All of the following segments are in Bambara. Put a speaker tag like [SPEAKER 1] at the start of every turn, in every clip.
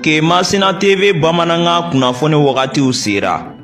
[SPEAKER 1] Kemasina TV Bamananga kunnafoni wagatiw sera.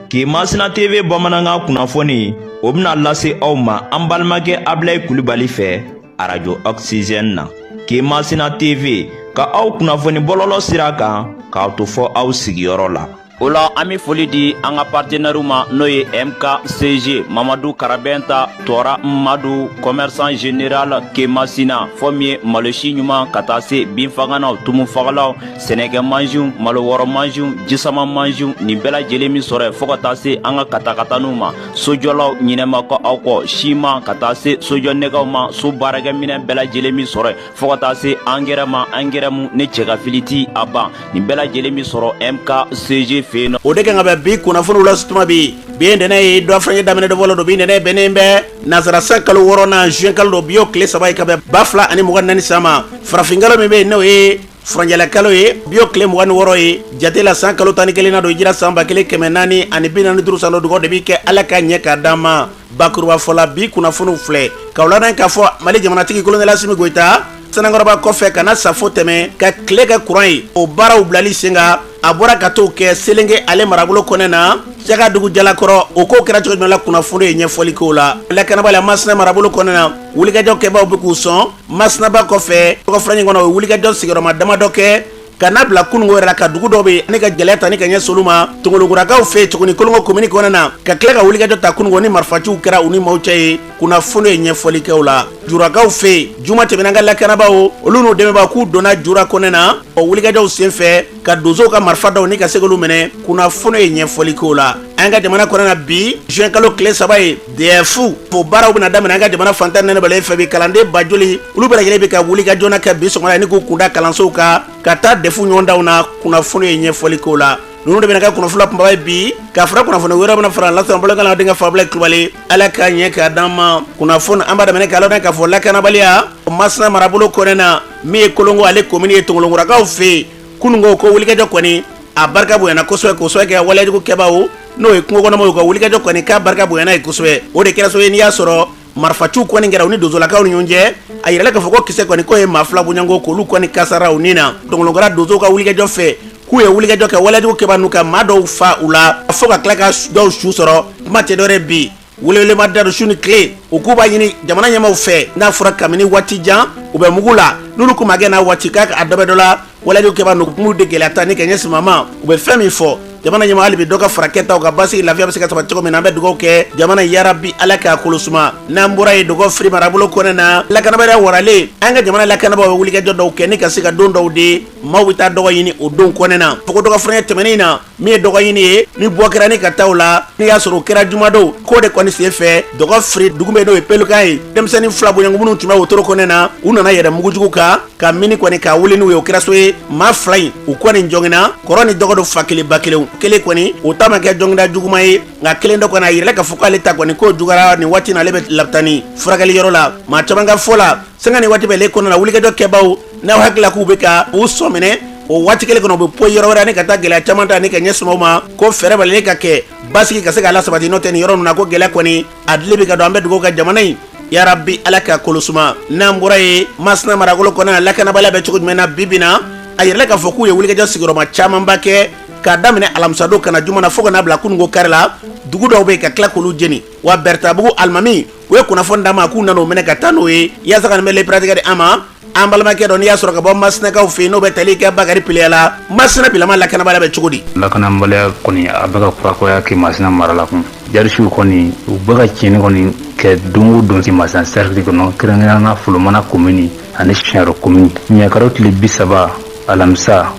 [SPEAKER 1] Kemasina TV Bamananga kunnafoni o bɛna lase aw ma an balimakɛ Abilaye Kulibali fɛ Radio Oxygène na. Kemasina TV ka aw kunnafoni bɔlɔlɔ sira kan k'aw to fɔ aw sigiyɔrɔ la. Ola an bɛ foli di an ka partenaires ma n'o ye MKCG Mamadou Karabenta Tora Madu commerçant général Kemasina fɔ min ye malosi ɲuman ka taa se binfaganaw tumufagalaw sɛnɛkɛ mansiw malo wɔrɔ mansiw jisama mansiw nin bɛɛ lajɛlen min sɔrɔ fɔ ka taa se an ka katakataniw ma sojɔlaw ɲinɛma kɔ aw kɔ siman ka taa se sojɔnɛgɛw ma so baarakɛminɛ bɛɛ lajɛlen min sɔrɔ fɔ ka taa se angɛrɛ ma angɛrɛ mun ne cɛ ka fili ti a ban nin bɛɛ lajɛlen min sɔrɔ MKCG o de kan ka bɛ bi kunnafoniw la sutuma bi dɛnɛ ye dɔ fɛngɛ daminɛ dɔ fɔlɔ don bi dɛnɛ bɛnnen bɛ nazarasa kalo 6 na juin kalo don bi o tile 3 ye ka bɛ 2024 san ma farafinkalo min bɛ yen n'o ye furanjɛla kalo ye bi o tile 26 ye jate la san kalo 11 na don jira san 1445 san dɔgɔ de bi kɛ ala ka ɲɛ k'a d'an ma bakuruba fɔla bi kunnafoniw filɛ ka wulada k'a fɔ mali jamanatigi kolonɛla Asimi Goyita sɛnɛkɔrɔba kɔfɛ ka na safo tɛmɛ ka tile kɛ kuran ye o baaraw bilali sen kan a bɔra ka t'o kɛ Selenge ale marabolo kɔnɛ na Jaga dugu jalakɔrɔ o ko kɛra cogo jumɛn la kunnafoni ye ɲɛfɔli k'o la lakanabali la Masina marabolo kɔnɛ na wulikajɔ kɛbaaw bɛ k'u sɔn Masinaba kɔfɛ tɔgɔfɔlɔɲɛ kɔnɔ o wulikajɔ sigiyɔrɔma damadɔ kɛ ka n'a bila kunungo yɛrɛ la ka dugu dɔw bɛ ne ka gɛlɛya ta ni ka ɲɛ solu ma Tongologurakaw fɛ tuguni Kolongo komini kɔnɔ na ka tila ka wulikajɔ ta kunungo ni marifaciw kɛra u ni maaw cɛ ye kunnafoni ye ɲɛfɔli kɛ o la Jurakaw fɛ juma tɛmɛna ka lakanabaw olu n'u dɛmɛbagaw k'u donna Jura kɔnɛ na o wulikajɔw senfɛ ka donsow ka marifa daw ni ka se k'olu minɛ kunnafoni ye ɲɛfɔli kɛ o la an ka jamana kɔnɔ na bi juin kalo tile 3 ye DF o baaraw bɛna daminɛ an ka jamana fantan nɛnɛbalen fɛ bi kalanden ba joli olu bɛɛ lajɛlen bɛ ka wulikajɔ na kɛ bi sɔgɔmada ni k'u kunda kalansow kan ka taa defu ɲɔgɔn daw na kunnafoni ye ɲɛfɔli k'o la ninnu de bɛna kɛ kunnafoni kunbaba ye bi ka fara kunnafoni wɛrɛ bɛna fara lasana bolokan denkɛ fa Abilaye Kulibali ala ka ɲɛ k'a d'an ma kunnafoni an b'a daminɛ k'a lɔn k'a fɔ lakanabaliya Masina marabolo kɔnɛ na min ye Kolongo ale komini ye Tongologurakaw fɛ kunungo ko wulikajɔ kɔni a barika bonyana kosɛbɛ kosɛbɛ kɛ waleyajugu kɛbaaw n'o ye kungo kɔnɔmɔgɔw ka wulikajɔ kɔni k'a barika bonyana ye kosɛbɛ o de kɛra so ye n'i y'a sɔrɔ marifaciw kɔni kɛra u ni donsolakaw ni ɲɔgɔn cɛ a yirala k'a fɔ ko kisɛ kɔni ko ye maa fila bonyanko k'olu kɔni kasara u ni na Tongologura donsow ka wulikajɔ fɛ k'u ye wulikajɔ kɛ waleyajugu kɛbaa n'u ka maa dɔw fa u la fo ka tila ka dɔw su sɔrɔ kuma tɛ dɔwɛrɛ bi welewelema da don su ni tile u k'u b'a ɲini jamana ɲɛmaaw fɛ n'a fɔra kabini waati jan u bɛ mugu la n'olu ko ma kɛ n'a waati k'a a dɔ bɛ dɔ la waleyajugu kɛbaa n'u de gɛlɛya ta ni ka ɲɛsin ma u bɛ fɛn min fɔ jamana ɲɛmaa hali bi dɔ ka fara kɛtaw ka basigi lafiya bɛ se ka sabati cogo min na an bɛ dugawu kɛ jamana yarabi ala k'a kolosuma n'an bɔra ye dɔgɔ firi marabolo kɔnɛ na lakanabaliya waralen an ka jamana lakanabaaw bɛ wulikajɔ dɔw kɛ ni ka se ka don dɔw de maaw bɛ taa dɔgɔ ɲini o don kɔnɛ na fɔ ko dɔgɔ fɛngɛ tɛmɛnen na min ye dɔgɔ ɲini ye ni bɔ kɛra ni ka taa o la n'i y'a sɔrɔ o kɛra jumadon k'o de kɔni sen fɛ dɔgɔ firi dugu bɛ n'o ye pelukan ye denmisɛnnin fila bonyanko minnu tun bɛ wotoro kɔnɛ na u nana yɛrɛ mugujugu kan ka mini kɔni k'a wuli n'u ye o kɛra so ye maa fila in u kɔni jɔngina kɔrɔ ni dɔgɔ dɔ fa kelen ba kelen kelen kɔni o ta ma kɛ jɔngida juguma ye nka kelen dɔ kɔni a yirala k'a fɔ k'ale ta kɔni k'o jugara nin waati na ale bɛ labutani furakɛli yɔrɔ la maa caman ka fɔ la sanga nin waati bɛ le kɔnɔ na wulikajɔ kɛbaaw n'aw hakilila k'u bɛ ka u sɔn minɛ o waati kelen kɔnɔ u bɛ poyi yɔrɔ wɛrɛ ani ka taa gɛlɛya caman ta ni ka ɲɛsin o ma ko fɛɛrɛ balen ka kɛ basigi ka se k'a lasabati n'o tɛ nin yɔrɔ ninnu na ko gɛlɛya kɔni a dili bɛ ka don an bɛ dugawu kɛ jamana in yarabi ala ka kolosuma n'an bɔra ye Masina marabolo kɔnɔ na lakanabaliya bɛ cogo jumɛn na bi bi na a yirala k'a fɔ k'u ye wulikajɔ sigiyɔrɔma camanba kɛ k'a daminɛ alamisadon kana juma na fo ka n'a bila kunungo kari la dugu dɔw bɛ yen ka tila k'olu jeni wa Bertabugu alimami u ye kunnafoni d'a ma k'u nana o minɛ ka taa n'o ye yaasa ka nin bɛ lepiratigɛ di an ma an balimakɛ dɔ n'i y'a sɔrɔ ka bɔ Masinakaw fɛ yen n'o bɛ tali kɛ Bakari Piliya la Masina bilama lakanabaliya bɛ cogo di
[SPEAKER 2] lakanabaliya kɔni a bɛ ka kurakuraya kɛ Masina mara la kun jarisiw kɔni u bɛ ka tiɲɛni kɔni kɛ don o don Masina cercle kɔnɔ kɛrɛnkɛrɛnnenya Folomana komini ani Siɲaro komini ɲɛkaro tile 30 alamisa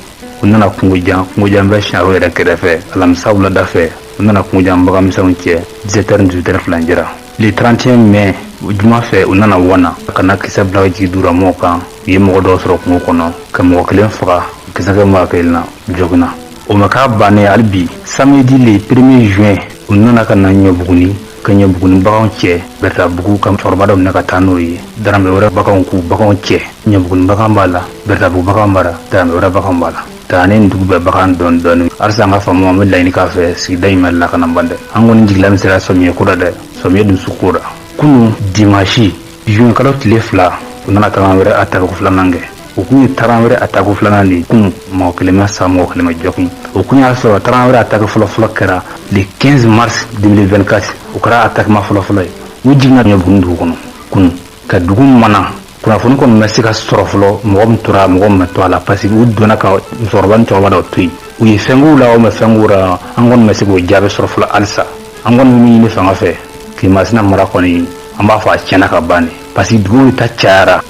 [SPEAKER 2] u nana kungojan bɛ Siɲaro yɛrɛ kɛrɛfɛ alamisa wulada fɛ u nana kungojan baganmisɛnw cɛ 17h filanjɛra le 31 mai juma fɛ u nana wana ka na kisɛ bila jigi duramɔgɔw kan u ye mɔgɔ dɔw sɔrɔ kungo kɔnɔ ka mɔgɔ kelen faga kisɛ kɛ mɔgɔ kelen na jogina o ma k'a bannen hali bi samedi le 1er juin u nana ka na Ɲɔbuguni ka Ɲɔbuguni baganw cɛ Bertabugu ka cɛkɔrɔba dɔ minɛ ka taa n'o ye Daramɛ wɛrɛ baganw k'u baganw cɛ Ɲɔbuguni bagan b'a la Bertabugu bagan b'a la Daramɛ wɛrɛ bagan b'a la taani dugu bɛɛ bagan dɔɔni halisa an ka faamu an bɛ laɲini k'a fɛ sigida in ma lakana ban dɛ an kɔni jigila min sera sɔmiɲɛ ko la dɛ sɔmiɲɛ dusu ko la kunu dimanche juin kalo tile 2 u nana taga wɛrɛ a tabaku filanan kɛ o kun ye taran wɛrɛ attaque filanan de kun mɔgɔ kelen ma sa mɔgɔ kelen ma jɔkun o kun y'a sɔrɔ taran wɛrɛ attaque fɔlɔfɔlɔ kɛra le 15 mars 2024 o kɛra attaque ma fɔlɔfɔlɔ ye u jiginna ɲɛ dugu kɔnɔ kun ka dugu mana kunnafoni kɔni ma se ka sɔrɔ fɔlɔ mɔgɔ min tora mɔgɔ min ma to a la parce que u donna ka musokɔrɔba ni cɛkɔrɔba dɔ to yen u ye fɛnkuw la o ma fɛnkuw la an kɔni ma se k'o jaabi sɔrɔ fɔlɔ halisa an kɔni bɛ min ɲini fanga fɛ Kɛmɛmasina mara kɔni an b'a fɔ a tiɲɛna ka ban de parce que duguw ta cayara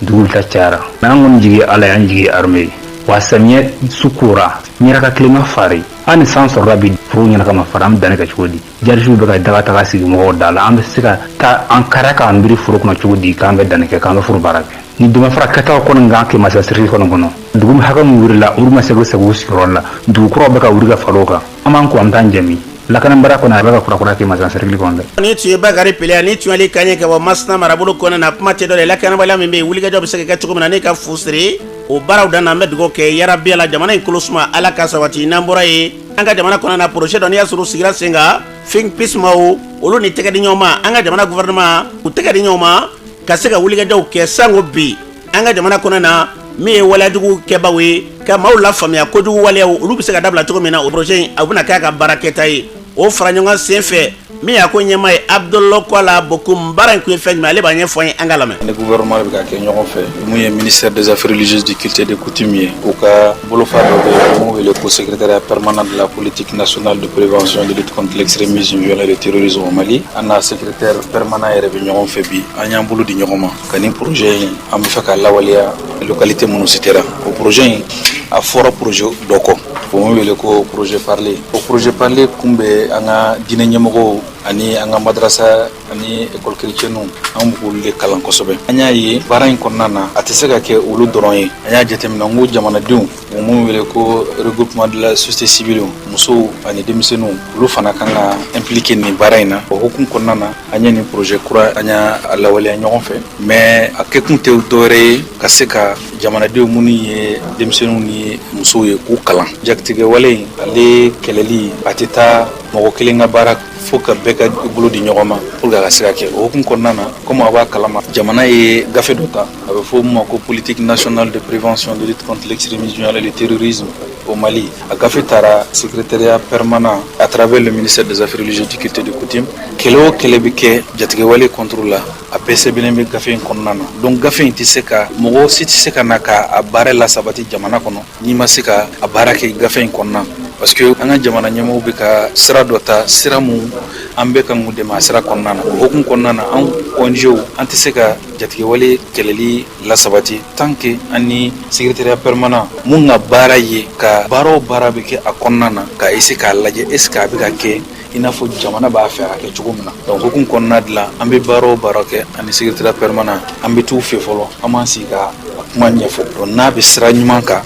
[SPEAKER 2] n'an kɔni jigi ala y'an jigi armée wa samiyɛ su kora ɲɛra ka tilema fari an ni san sɔrɔla bi furu ɲɛna kama fara an bɛ danni kɛ cogo di jarisiw bɛ ka daga sigi mɔgɔw da la an bɛ se ka taa an kariya k'an biri furu kɔnɔ cogo di k'an bɛ danni kɛ k'an bɛ furu baara kɛ ni dɛmɛfara kɛtaw kɔni kan Kɛmɛmasina siriki kɔnɔ dugu hakɛ min wulila olu ma se k'u segin u sigiyɔrɔ la dugu kuraw bɛ ka wuli ka fara o kan an b'an ko an t'an jɛmi lakanabara kɔnɔ a bɛ ka kurakura Kɛmɛmasina siriki kɔnɔ dɛ
[SPEAKER 3] ni tun ye Bakari Pele ni tun ye Kaɲɛ ka bɔ Masina marabolo kɔnɔ na kuma tɛ dɔ de lakanabaliya min bɛ yen wulikajɔ bɛ se ka kɛ cogo min na ne ka fu siri o baaraw dan na an bɛ dugawu kɛ yarabi la jamana in kolo suma ala ka sabati n'an bɔra ye an ka jamana kɔnɔ na projet dɔ n'i y'a sɔrɔ sigira sen kan think peace maaw olu ni tɛgɛ di ɲɔgɔn ma an ka jamana gouvernement u tɛgɛ di ɲɔgɔn ma ka se ka wulikajɔw kɛ sango bi an ka jamana kɔnɔ na min ye waleyajugu kɛbaaw ye ka maaw lafaamuya kojugu waleyaw olu bɛ se ka dabila cogo min na o projet in a bɛna kɛ a ka baara kɛta ye o fara ɲɔgɔn sen fɛ min y'a ko ɲɛmaa ye Abdoulaye Kwala Bokoum baara in kun ye fɛn jumɛn ale b'a ɲɛfɔ an ye an ka lamɛn.
[SPEAKER 4] Le gouvernement bɛ ka kɛ ɲɔgɔn fɛ mun ye ministère des affaires religieuses du culte et des coutumes ye u ka bolofa dɔ bɛ yen mun wele ko secrétariat permanent de la politique nationale de prévention de lutte contre l'extrémisme violent et le terrorisme au Mali an n'a secrétaire permanent yɛrɛ bɛ ɲɔgɔn fɛ bi an y'an bolo di ɲɔgɔn ma ka nin projet in an bɛ fɛ ka lawaleya localité minnu citera o projet in a fɔra projet dɔ kɔ o mun wele ko projet parler o projet parler kun bɛ an ka diinɛ ɲɛmɔgɔw ani an ka madrasa ani école chrétienne an b'olu de kalan kosɛbɛ an y'a ye baara in kɔnɔna na a tɛ se ka kɛ olu dɔrɔn ye an y'a jateminɛ n ko jamanadenw o mun wele ko regroupement de la société civile musow ani denmisɛnninw olu fana kan ka impliquer nin baara in na o hukumu kɔnɔna na an ye nin projet kura an y'a lawaleya ɲɔgɔn fɛ mais a kɛkun tɛ dɔwɛrɛ ye ka se ka jamanadenw minnu ye denmisɛnninw ni musow ye k'u kalan jatigɛ wale in ale kɛlɛli a tɛ taa mɔgɔ kelen ka baara fo ka bɛɛ ka bolo di ɲɔgɔn ma pour que a ka se ka kɛ o hukumu kɔnɔna na comme a b'a kalama jamana ye gafe dɔ ta a bɛ fɔ o ma ko politique nationale de prévention de lutte contre l'extrémisme violent et le terrorisme au Mali a gafe taara secrétariat permanent à travers le ministère des affaires religieuses du culte et des coutumes kɛlɛ o kɛlɛ bɛ kɛ jatigɛwale contre la a bɛɛ sɛbɛnnen bɛ gafe in kɔnɔna na donc gafe in tɛ se ka mɔgɔ si tɛ se ka na ka a baara lasabati jamana kɔnɔ n'i ma se ka a baara kɛ gafe in kɔnɔna parce que an ka jamana ɲɛmɔgɔw bɛ ka sira dɔ ta sira mun an bɛ ka mun dɛmɛ a sira kɔnɔna na o hukumu kɔnɔna na an ONG an tɛ se ka jatigɛwale kɛlɛli lasabati tant que an ni secrétariat permanent mun ka baara ye ka baara o baara bɛ kɛ a kɔnɔna na ka essayer k'a lajɛ est ce que a bɛ ka kɛ i n'a fɔ jamana b'a fɛ a kɛ cogo min na donc hukumu kɔnɔna de la an bɛ baara o baara kɛ ani secrétariat permanent an bɛ t'u fɛ fɔlɔ an b'an sigi ka kuma ɲɛfɔ donc n'a bɛ sira ɲuman kan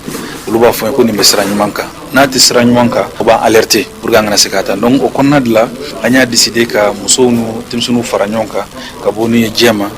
[SPEAKER 4] olu b'a fɔ ko nin bɛ sira ɲuman kan n'a tɛ sira ɲuman kan o b'an alerter pour que an kana se ka taa donc o kɔnɔna de la an y'a décider ka musow ni denmisɛnninw fara ɲɔgɔn kan ka bɔ n'u ye Jɛma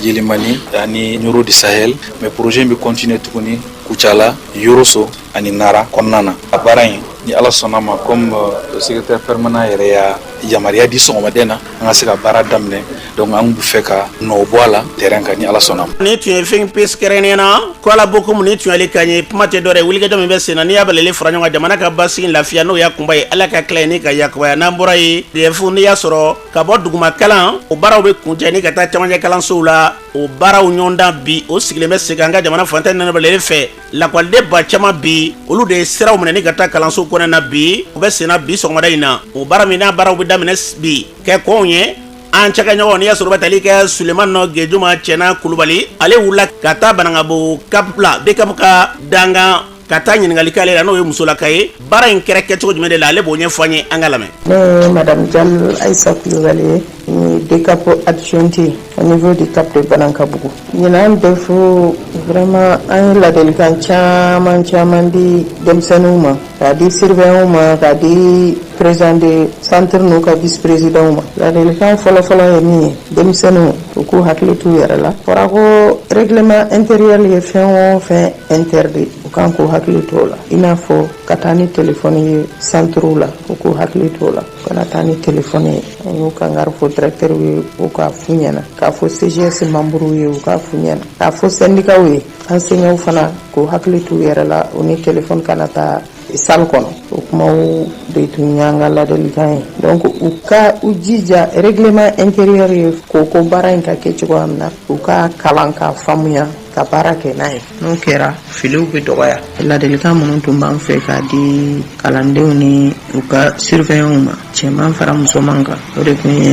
[SPEAKER 4] Yelimani ani Nioro du Sahel mais projet in bɛ continuer tuguni Kucala Yoroso ani Nara kɔnɔna na a baara in ni ala sɔnna ma comme secrétaire permanent yɛrɛ y'a yamaruya di sɔgɔmaden na an ka se ka baara daminɛ donc an bɛ fɛ ka nɔ bɔ a la terrain kan ni ala sɔnna ma.
[SPEAKER 3] ni tun ye fɛn peace kɛrɛnkɛrɛnnen na Kwala Bokoum ni tun y'ale kan ye kuma tɛ dɔ wɛrɛ wulikajɔ min bɛ sen na n'i y'a balalen fara ɲɔgɔn kan jamana ka basigi lafiya n'o y'a kunba ye ala ka tila ye ni ka yakubaya n'an bɔra ye DF n'i y'a sɔrɔ ka bɔ duguma kalan o baaraw bɛ kuncɛ ni ka taa camancɛ kalansow la o baaraw ɲɔgɔndan bi o sigilen bɛ segin an ka jamana fantan ni balalen fɛ lakɔliden ba caman bi olu de ye siraw minɛ ni ka taa kalanso kɔnɔ na bi u bɛ senna bi sɔgɔmada in na o baara min n'a baaraw bɛ daminɛ bi kɛ kɔnw ye an cɛkɛɲɔgɔn n'i y'a sɔrɔ bɛ tali kɛ Suleman nɔ Gejuma Cɛna Kulubali ale wulila ka taa Banangabo CAP la BCAP ka dangan ka taa ɲininkali k'ale la n'o ye musolaka ye baara in kɛra kɛcogo jumɛn de la ale b'o ɲɛfɔ an ye an ka lamɛn.
[SPEAKER 5] Ne Madame Diallo Aïssa Kulubali DCAP adjointe au niveau du CAP de Banankabugu. Ɲinan bɛ fo vraiment an ye ladilikan caman di denmisɛnninw ma k'a di surveillant ma k'a di président de centre n'u ka vice président ma ladilikan fɔlɔfɔlɔ ye min ye denmisɛnninw u k'u hakili t'u yɛrɛ la fɔra ko règlement intérieur ye fɛn o fɛn interdit u kan k'u hakili t'o la i n'a fɔ ka taa ni téléphone ye centrew la u k'u hakili t'o la kana taa ni telefɔni ye an y'u kangari fɔ directeur ye u k'a f'u ɲɛna k'a fɔ CGS membre ye u k'a f'u ɲɛna k'a fɔ syndicat ye enseignants fana k'u hakili t'u yɛrɛ la u ni telefɔni kana taa salle kɔnɔ o kumaw de tun y'an ka ladilikan ye donc u ka u jija règlement intérieur ye ko baara in ka kɛ cogoya min na u ka kalan k'a faamuya ka baara kɛ n'a ye n'o kɛra filiw bɛ dɔgɔya ladilikan minnu tun b'an fɛ k'a di kalandenw ni u ka surveillants ma cɛman fara musoman kan o de tun ye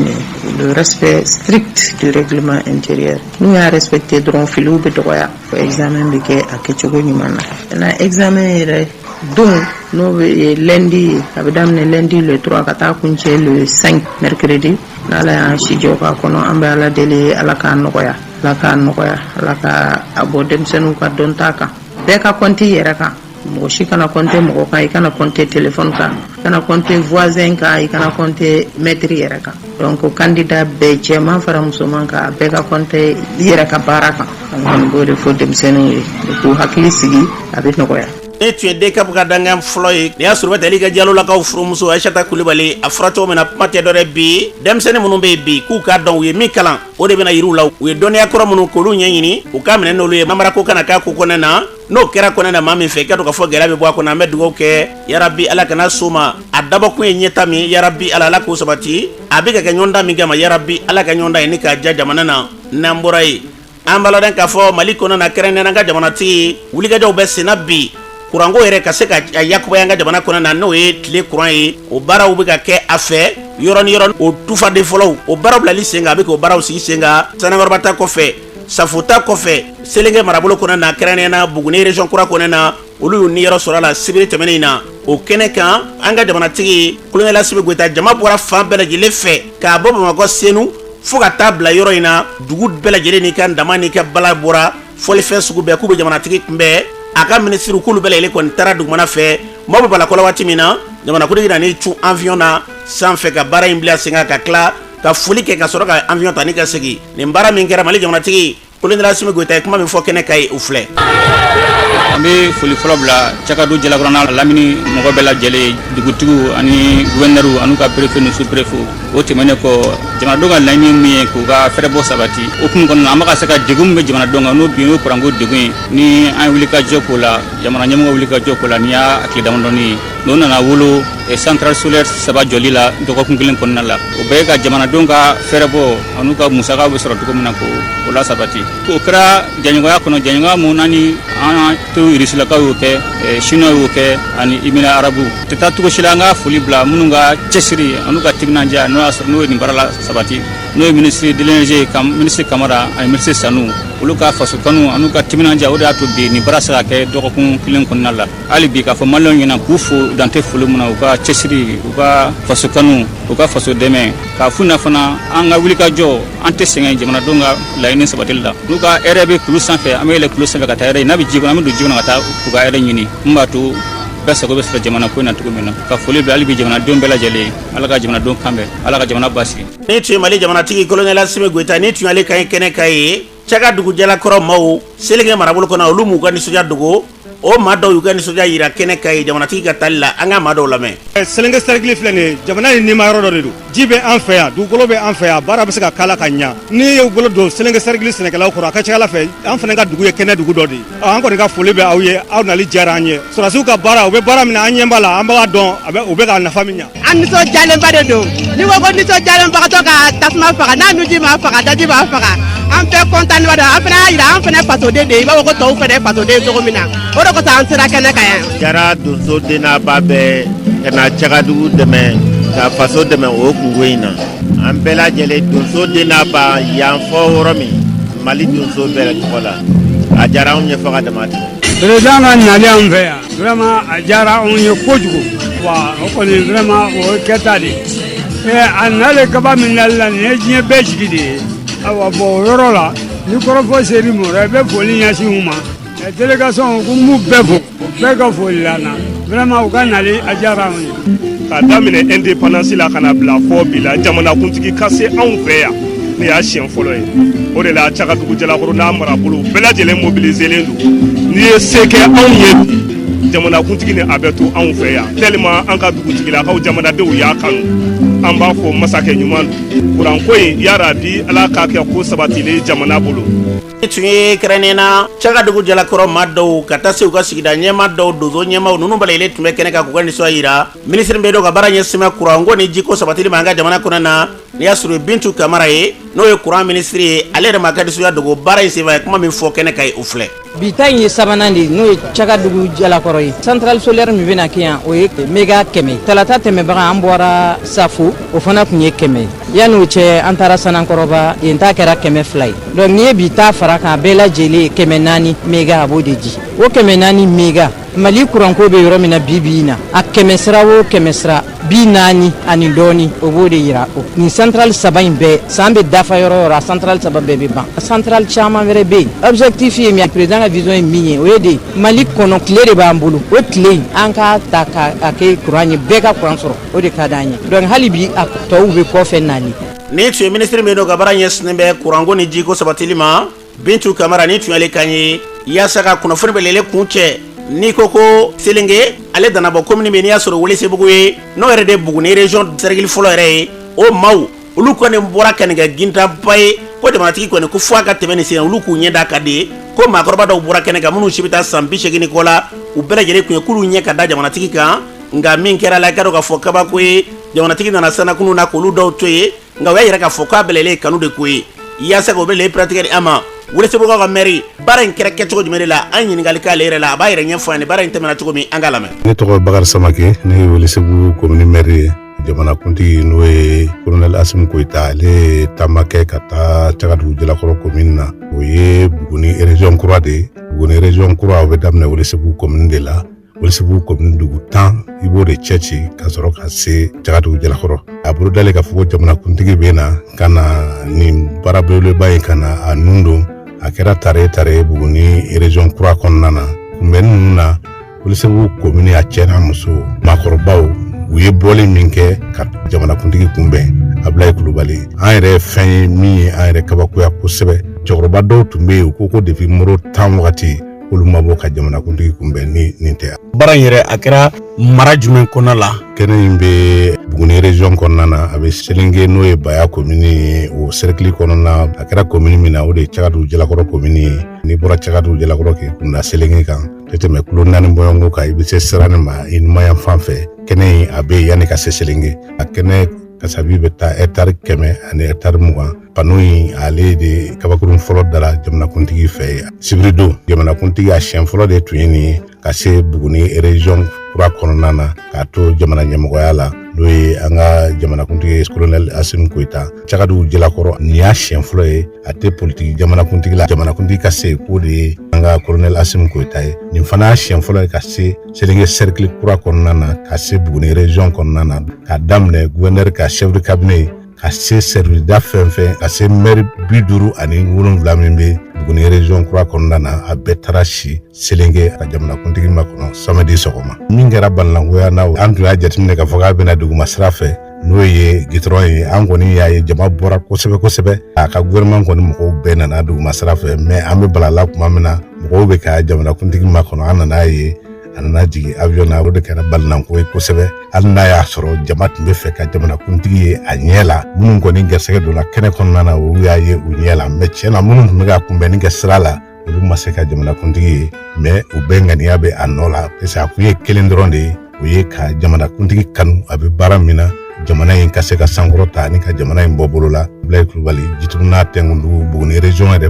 [SPEAKER 5] le respect strict du règlement intérieur n'u y'a respecté dɔrɔn filiw bɛ dɔgɔya fo examen bɛ kɛ a kɛcogo ɲuman na examen yɛrɛ don n'o bɛ lundi a bɛ daminɛ lundi le 3 ka taa kuncɛ le 5 mercredi n'ala y'an si jɔ k'a kɔnɔ an bɛ ala deli ala k'a nɔgɔya ala ka a bɔ denmisɛnninw ka dɔnta kan bɛɛ ka compte i yɛrɛ kan mɔgɔ si kana compte mɔgɔ kan i kana compte téléphone kan i kana compte voisin kan i kana compte maître yɛrɛ kan donc candidat bɛɛ cɛman fara musoman kan a bɛɛ ka compte i yɛrɛ ka baara kan an kɔni b'o de fɔ denmisɛnninw ye k'u hakili sigi a bɛ nɔgɔya.
[SPEAKER 3] ne tun ye DCAP ka dangan fɔlɔ ye nin y'a sɔrɔ bɛ tali ka Jalolakaw furumuso Aïssata Kulibali a fɔra cogo min na kuma tɛ dɔ wɛrɛ bi denmisɛnnin minnu bɛ yen bi k'u k'a dɔn u ye min kalan o de bɛna yiriw la u ye dɔnniya kɔrɔ minnu k'olu ɲɛɲini u k'a minɛ n'olu ye mamarako kana k'a ko kɔnɛ na n'o kɛra kɔnɛ na maa min fɛ i ka dɔn k'a fɔ gɛlɛya bɛ bɔ a kɔnɔ an bɛ dugawu kɛ yarabi ala kana s'o ma a dabɔkun ye ɲɛta min yarabi ala k'o sabati a bɛ ka kɛ ɲɔgɔndan min kama yarabi ala ka ɲɔgɔndan ye ni k'a ja jamana na n'an bɔra yen an b'a lɔn k'a fɔ Mali kɔnɔ na kɛrɛnkɛrɛnnen an ka jamanatigi wulikajɔw bɛ senna bi kuranko yɛrɛ ka se ka yakubaya an ka jamana kɔnɔ na n'o ye tile kuran ye o baaraw bɛ ka kɛ a fɛ yɔrɔ ni yɔrɔ o tufaden fɔlɔw o baaraw bilali sen kan a bɛ k'o baaraw sigi sen kan Sanakɔrɔba ta kɔfɛ Safo ta kɔfɛ Selenge marabolo kɔnɔ na kɛrɛnkɛrɛnnen na Buguni région kura kɔnɔ na olu y'u niyɔrɔ sɔrɔ a la sibiri tɛmɛnen in na o kɛnɛ kan an ka jamanatigi Kulonkɛ Lasibi Goyita jama bɔra fan bɛɛ lajɛlen fɛ k'a bɔ Bamakɔ Senu fo ka taa bila yɔrɔ in na dugu bɛɛ lajɛlen n'i ka dama n'i ka bala bɔra fɔlifɛn sugu bɛɛ k'u bɛ jamanatigi kunbɛn a ka ministre k'olu bɛɛ lajɛlen kɔni taara dugumana fɛ maaw bɛ balakɔla waati min na jamanakuntigi nan'i cun avion na sanfɛ ka baara in bila sen kan ka tila ka foli kɛ ka sɔrɔ ka avion ta ni ka segin nin baara min kɛra Mali jamanatigi Kulonkɛ Lasibi Goyita ye kuma min fɔ kɛnɛ ka ye u filɛ.
[SPEAKER 6] an bɛ foli fɔlɔ bila Cakadu Jalakɔrɔna lamini mɔgɔ bɛɛ lajɛlen dugutigiw ani gouverneur an'u ka préfet ni sous-préfet o tɛmɛnen kɔ jamanadenw ka laɲini min ye k'u ka fɛrɛbɔ sabati o kun kɔnɔna an bɛ ka se ka degun min bɛ jamanadenw kan n'o bin y'o kuranko degun ye ni an ye wulikajɔ k'o la jamana ɲɛmɔgɔ wulikajɔ k'o la ni y'a tile damadɔni ye n'o nana wolo centrale solaire 3 jɔli la dɔgɔkun kelen kɔnɔna la o bɛɛ ye ka jamanadenw ka fɛrɛbɔ an'u ka musakaw bɛ sɔrɔ cogo min na k'o la sabati o kɛra jɛɲɔgɔnya kɔnɔ jɛɲɔgɔnya mun n'ani an to Irisilakaw y'o kɛ Chinois y'o kɛ ani Émirats Arabes tɛ taa cogo si la an ka foli bila minnu ka cɛsiri an'u ka timinandiya n'o y'a sɔrɔ n'o ye nin baara la sabati n'o ye ministre de l'énergie ministre Kamara ani ministre Sanu olu ka faso kanu an'u ka timinandiya o de y'a to bi nin baara se ka kɛ dɔgɔkun kelen kɔnɔna la hali bi k'a fɔ maliyɛnw ɲɛna k'u fo dan tɛ foli min na u ka cɛsiri u ka faso kanu u ka faso dɛmɛ k'a f'u ɲɛna fana an ka wulikajɔ an tɛ sɛgɛn jamanadenw ka laɲini sabatili la n'u ka hɛrɛ bɛ kulu sanfɛ an bɛ yɛlɛ kulu sanfɛ ka taa hɛrɛ ye n'a bɛ ji kɔnɔ an bɛ don ji kɔnɔ ka taa u ka hɛrɛ ɲini min b'a to bɛɛ sago bɛ sɔrɔ jamana ko in na cogo min na ka foli bila hali bi jamanadenw bɛɛ lajɛlen ala ka jamanadenw kanbɛn ala ka jamana basigi.
[SPEAKER 3] ni tun ye Mali jamanatigi Kulonkɛ Lasibi Goyita ni tun y'ale ka ye kɛnɛ ka ye Cakadugu Jalakɔrɔ maaw Selenge marabolo kɔnɔ olu m'u ka nisɔndiya dogo o maa dɔw y'u ka nisɔndiya yira kɛnɛ ka ye jamanatigi ka tali la an ka maa dɔw lamɛn.
[SPEAKER 7] Selenge cercle filɛ nin ye jamana in nima yɔrɔ dɔ de don ji bɛ an fɛ yan dugukolo bɛ an fɛ yan baara bɛ se ka kala ka ɲa n'i y'u bolo don Selenge cercle sɛnɛkɛlaw kɔrɔ a ka ca Ala fɛ an fana ka dugu ye kɛnɛ dugu dɔ de ye an kɔni ka foli bɛ aw ye aw nali diyara an ye sɔrɔdasiw ka baara u bɛ baara min na an ɲɛ b'a la an b'a dɔn u bɛ ka nafa min ɲa.
[SPEAKER 8] an nisɔndiyalenba de don ni ko nisɔndiyalenbagatɔ ka tasuma faga n'a nuji b'a faga daji b'a faga an bɛɛ kɔntaneba don an fana y'a jira an fana fasoden de ye i b'a fɔ ko tɔw fana fasoden ye cogo min na o de kosɔn an sera kɛnɛ kan yan.
[SPEAKER 9] Jara donso den n'a ba bɛɛ ka na Cakadugu dɛmɛ ka faso dɛmɛ o kungo in na an bɛɛ lajɛlen donso den n'a ba yan fɔ yɔrɔ min Mali donso bɛɛ tɔgɔ la a diyara anw ye fɔ ka dama tɛmɛ.
[SPEAKER 10] président ka nali an fɛ yan vraiment a diyara anw ye kojugu wa o kɔni vraiment o ye kɛta de ye a nalen kaba min nali la nin ye diɲɛ bɛɛ sigi de ye awa bɔn o yɔrɔ la ni kɔrɔfɔ seri ma i bɛ foli ɲɛsin u ma délégation ko m'u bɛɛ fo bɛɛ ka foli la na vraiment u ka nali a diyara anw ye.
[SPEAKER 7] K'a daminɛ indépendance la ka na bila fɔ bi la jamanakuntigi ka se anw fɛ yan ne y'a siɲɛ fɔlɔ ye o de la Cakadugu Jalakɔrɔ n'a marabolo bɛɛ lajɛlen mobiliselen don n'i ye se kɛ anw ye jamanakuntigi ni a bɛ to anw fɛ yan tellement an ka dugutigilakaw jamanadenw y'a kanu an b'a fɔ masakɛ ɲuman don kuranko in yarabi ala k'a kɛ ko sabatilen jamana bolo.
[SPEAKER 3] tun ye kɛrɛnnen na cagadugu jalakɔrɔ maa dɔw ka taa se u ka sigida ɲɛma dɔw donso ɲɛmaw ninnu balalen tun bɛ kɛnɛ kan k'u ka nisɔn yira minisiri bɛ dɔw ka baara ɲɛsinmɛ kuranko ni jiko sabatili ma an ka jamana kɔnɔ na ni y'a sɔrɔ Bintu Kamara ye n'o ye kuran minisiri ye ale yɛrɛ ma ka nisɔnya dogo baara in senfɛ kuma min fɔ kɛnɛ kan u filɛ.
[SPEAKER 11] bi ta in ye sabanan de n'o ye cagadugu jalakɔrɔ ye centrale solaire min bɛna kɛ yan o ye méga 100 talata tɛmɛbaga an bɔra Safo o fana tun ye 100 yan'o cɛ an taara Sanankɔrɔba yen ta kɛra 200 ye donc n'i ye bi ta fara kan bɛɛ lajɛlen 400 méga a b'o de di o 400 méga Mali kuranko bɛ yɔrɔ min na bi bi in na a 100 sira o 100 sira 40 ani dɔɔni o b'o de yira o nin centrale saba in bɛɛ san bɛ dafa yɔrɔ o yɔrɔ a centrale saba bɛɛ bɛ ban centrale caman wɛrɛ bɛ yen objectif ye min président ka vision ye min ye o ye de Mali kɔnɔ tile de b'an bolo o tile in an k'a ta k'a kɛ kuran ye bɛɛ ka kuran sɔrɔ o de ka d'an ye donc hali bi a tɔw bɛ kɔfɛ nali.
[SPEAKER 3] ni tun ye minisiri min don ka baara ɲɛsinnen bɛ kuranko ni jiko sabatili ma Bintu Kamara ni tun y'ale kan ye yaasa ka kunnafoni bɛlɛlen kun cɛ ni ko ko Selenge ale dana bɔ commune bɛ n'i y'a sɔrɔ Welesebugu ye n'o yɛrɛ de Buguni région cercle fɔlɔ yɛrɛ ye o maaw olu kɔni bɔra ka nin kɛ gintaba ye ko jamanatigi kɔni ko fo a ka tɛmɛ nin sen olu k'u ɲɛ da ka di ko maakɔrɔba dɔw bɔra kɛnɛ kan minnu si bɛ taa san 80 kɔ la u bɛɛ lajɛlen tun ye k'olu ɲɛ ka da jamanatigi kan nka min kɛra la i ka dɔn k'a fɔ kabako ye jamanatigi nana sanakunu na k'olu dɔw to ye nka o y'a yira k'a fɔ k'a bɛlɛlen kanu de ko ye yaasa k'o bɛlɛlen pratique a ma Welesebugu ka mairie baara in kɛra kɛcogo jumɛn de la an ɲininkali k'ale yɛrɛ la a b'a yɛrɛ ɲɛfɔ ani baara in tɛmɛna cogo min an ka lamɛn.
[SPEAKER 12] ne tɔgɔ Bakari Samake ne ye Welesebugu commune maire ye jamanakuntigi n'o ye colonel Asimu Koyita ale ye taama kɛ ka taa Cagadugu jalakɔrɔ commune na o ye Buguni région kura de ye Buguni région kura o bɛ daminɛ Welesebugu commune de la Welesebugu commune dugu 10 i b'o de cɛ ci ka sɔrɔ ka se Cagadugu jalakɔrɔ a bolo dalen k'a fɔ ko jamanakuntigi bɛ na ka na nin baara belebeleba in ka na a nun don a kɛra tare Buguni région kura kɔnɔna na kunbɛnni ninnu na Welesebugu commune a cɛ n'a muso maakɔrɔbaw u ye bɔli min kɛ ka jamanakuntigi kunbɛn Ablaye Kulubali an yɛrɛ fɛn ye min ye an yɛrɛ kabakoya kosɛbɛ cɛkɔrɔba dɔw tun bɛ yen u ko depuis moro 10 wagati olu ma bɔ ka jamanakuntigi kunbɛn ni nin tɛ
[SPEAKER 3] baara in yɛrɛ a kɛra mara jumɛn kɔnɔna la
[SPEAKER 12] kɛnɛ in bɛ Buguni région kɔnɔna na a bɛ Selenge n'o ye Baya commune ye o cercle kɔnɔna a kɛra commune min na o de ye Cagadugu jalakɔrɔ commune ye n'i bɔra Cagadugu jalakɔrɔ k'i kunda Selenge kan tɛ tɛmɛ kulo 4 bɔɲɔgɔnko kan i bɛ se Sirani ma i numanyan fan fɛ kɛnɛ in a bɛ yanni ka se Selenge a kɛnɛ kasabi bɛ taa hectare 100 ani hectare 20 pano in ale de kabakurun fɔlɔ dara jamanakuntigi fɛ Sibirido jamanakuntigi a siɲɛ fɔlɔ de tun ye nin ye ka se Buguni région kura kɔnɔna na k'a to jamana ɲɛmɔgɔya la n'o ye an ka jamanakuntigi colonel Asimu Koyita Cagadugu jalakɔrɔ nin y'a siɲɛ fɔlɔ ye a tɛ politiki jamanakuntigi la jamanakuntigi ka se k'o de ye an ka colonel Asimu Koyita ye nin fana y'a siɲɛ fɔlɔ ye ka se Selenge cercle kura kɔnɔna na ka se Buguni région kɔnɔna na ka daminɛ gouverneur ka chef de cabinet ka se service da fɛn fɛn ka se maire 57 min bɛ Buguni région kura kɔnɔna na a bɛɛ taara si Selenge ka jamanakuntigi makɔnɔ samedi sɔgɔma min kɛra banalangoya na an tun y'a jateminɛ k'a fɔ k'a bɛna duguma sira fɛ n'o ye gitɔrɔn ye an kɔni y'a ye jama bɔra kosɛbɛ a ka gouvernement kɔni mɔgɔw bɛɛ nana duguma sira fɛ mais an bɛ balala tuma min na mɔgɔw bɛ ka jamanakuntigi makɔnɔ an nan'a ye a nana jigin avion na o de kɛra balinanko ye kosɛbɛ hali n'a y'a sɔrɔ jama tun bɛ fɛ ka jamanakuntigi ye a ɲɛ la minnu kɔni gɛrɛsɛgɛ donna kɛnɛ kɔnɔna na olu y'a ye u ɲɛ la mais tiɲɛ na minnu tun bɛ ka kunbɛnni kɛ sira la olu ma se ka jamanakuntigi ye mais u bɛɛ ŋaniya bɛ a nɔ la parce que a kun ye kelen dɔrɔn de ye o ye ka jamanakuntigi kanu a bɛ baara min na jamana in ka se ka sankɔrɔ ta ani ka jamana in bɔ bolo la Ablaye Kulubali Jitumu n'a Tɛnkundugu Buguni région yɛrɛ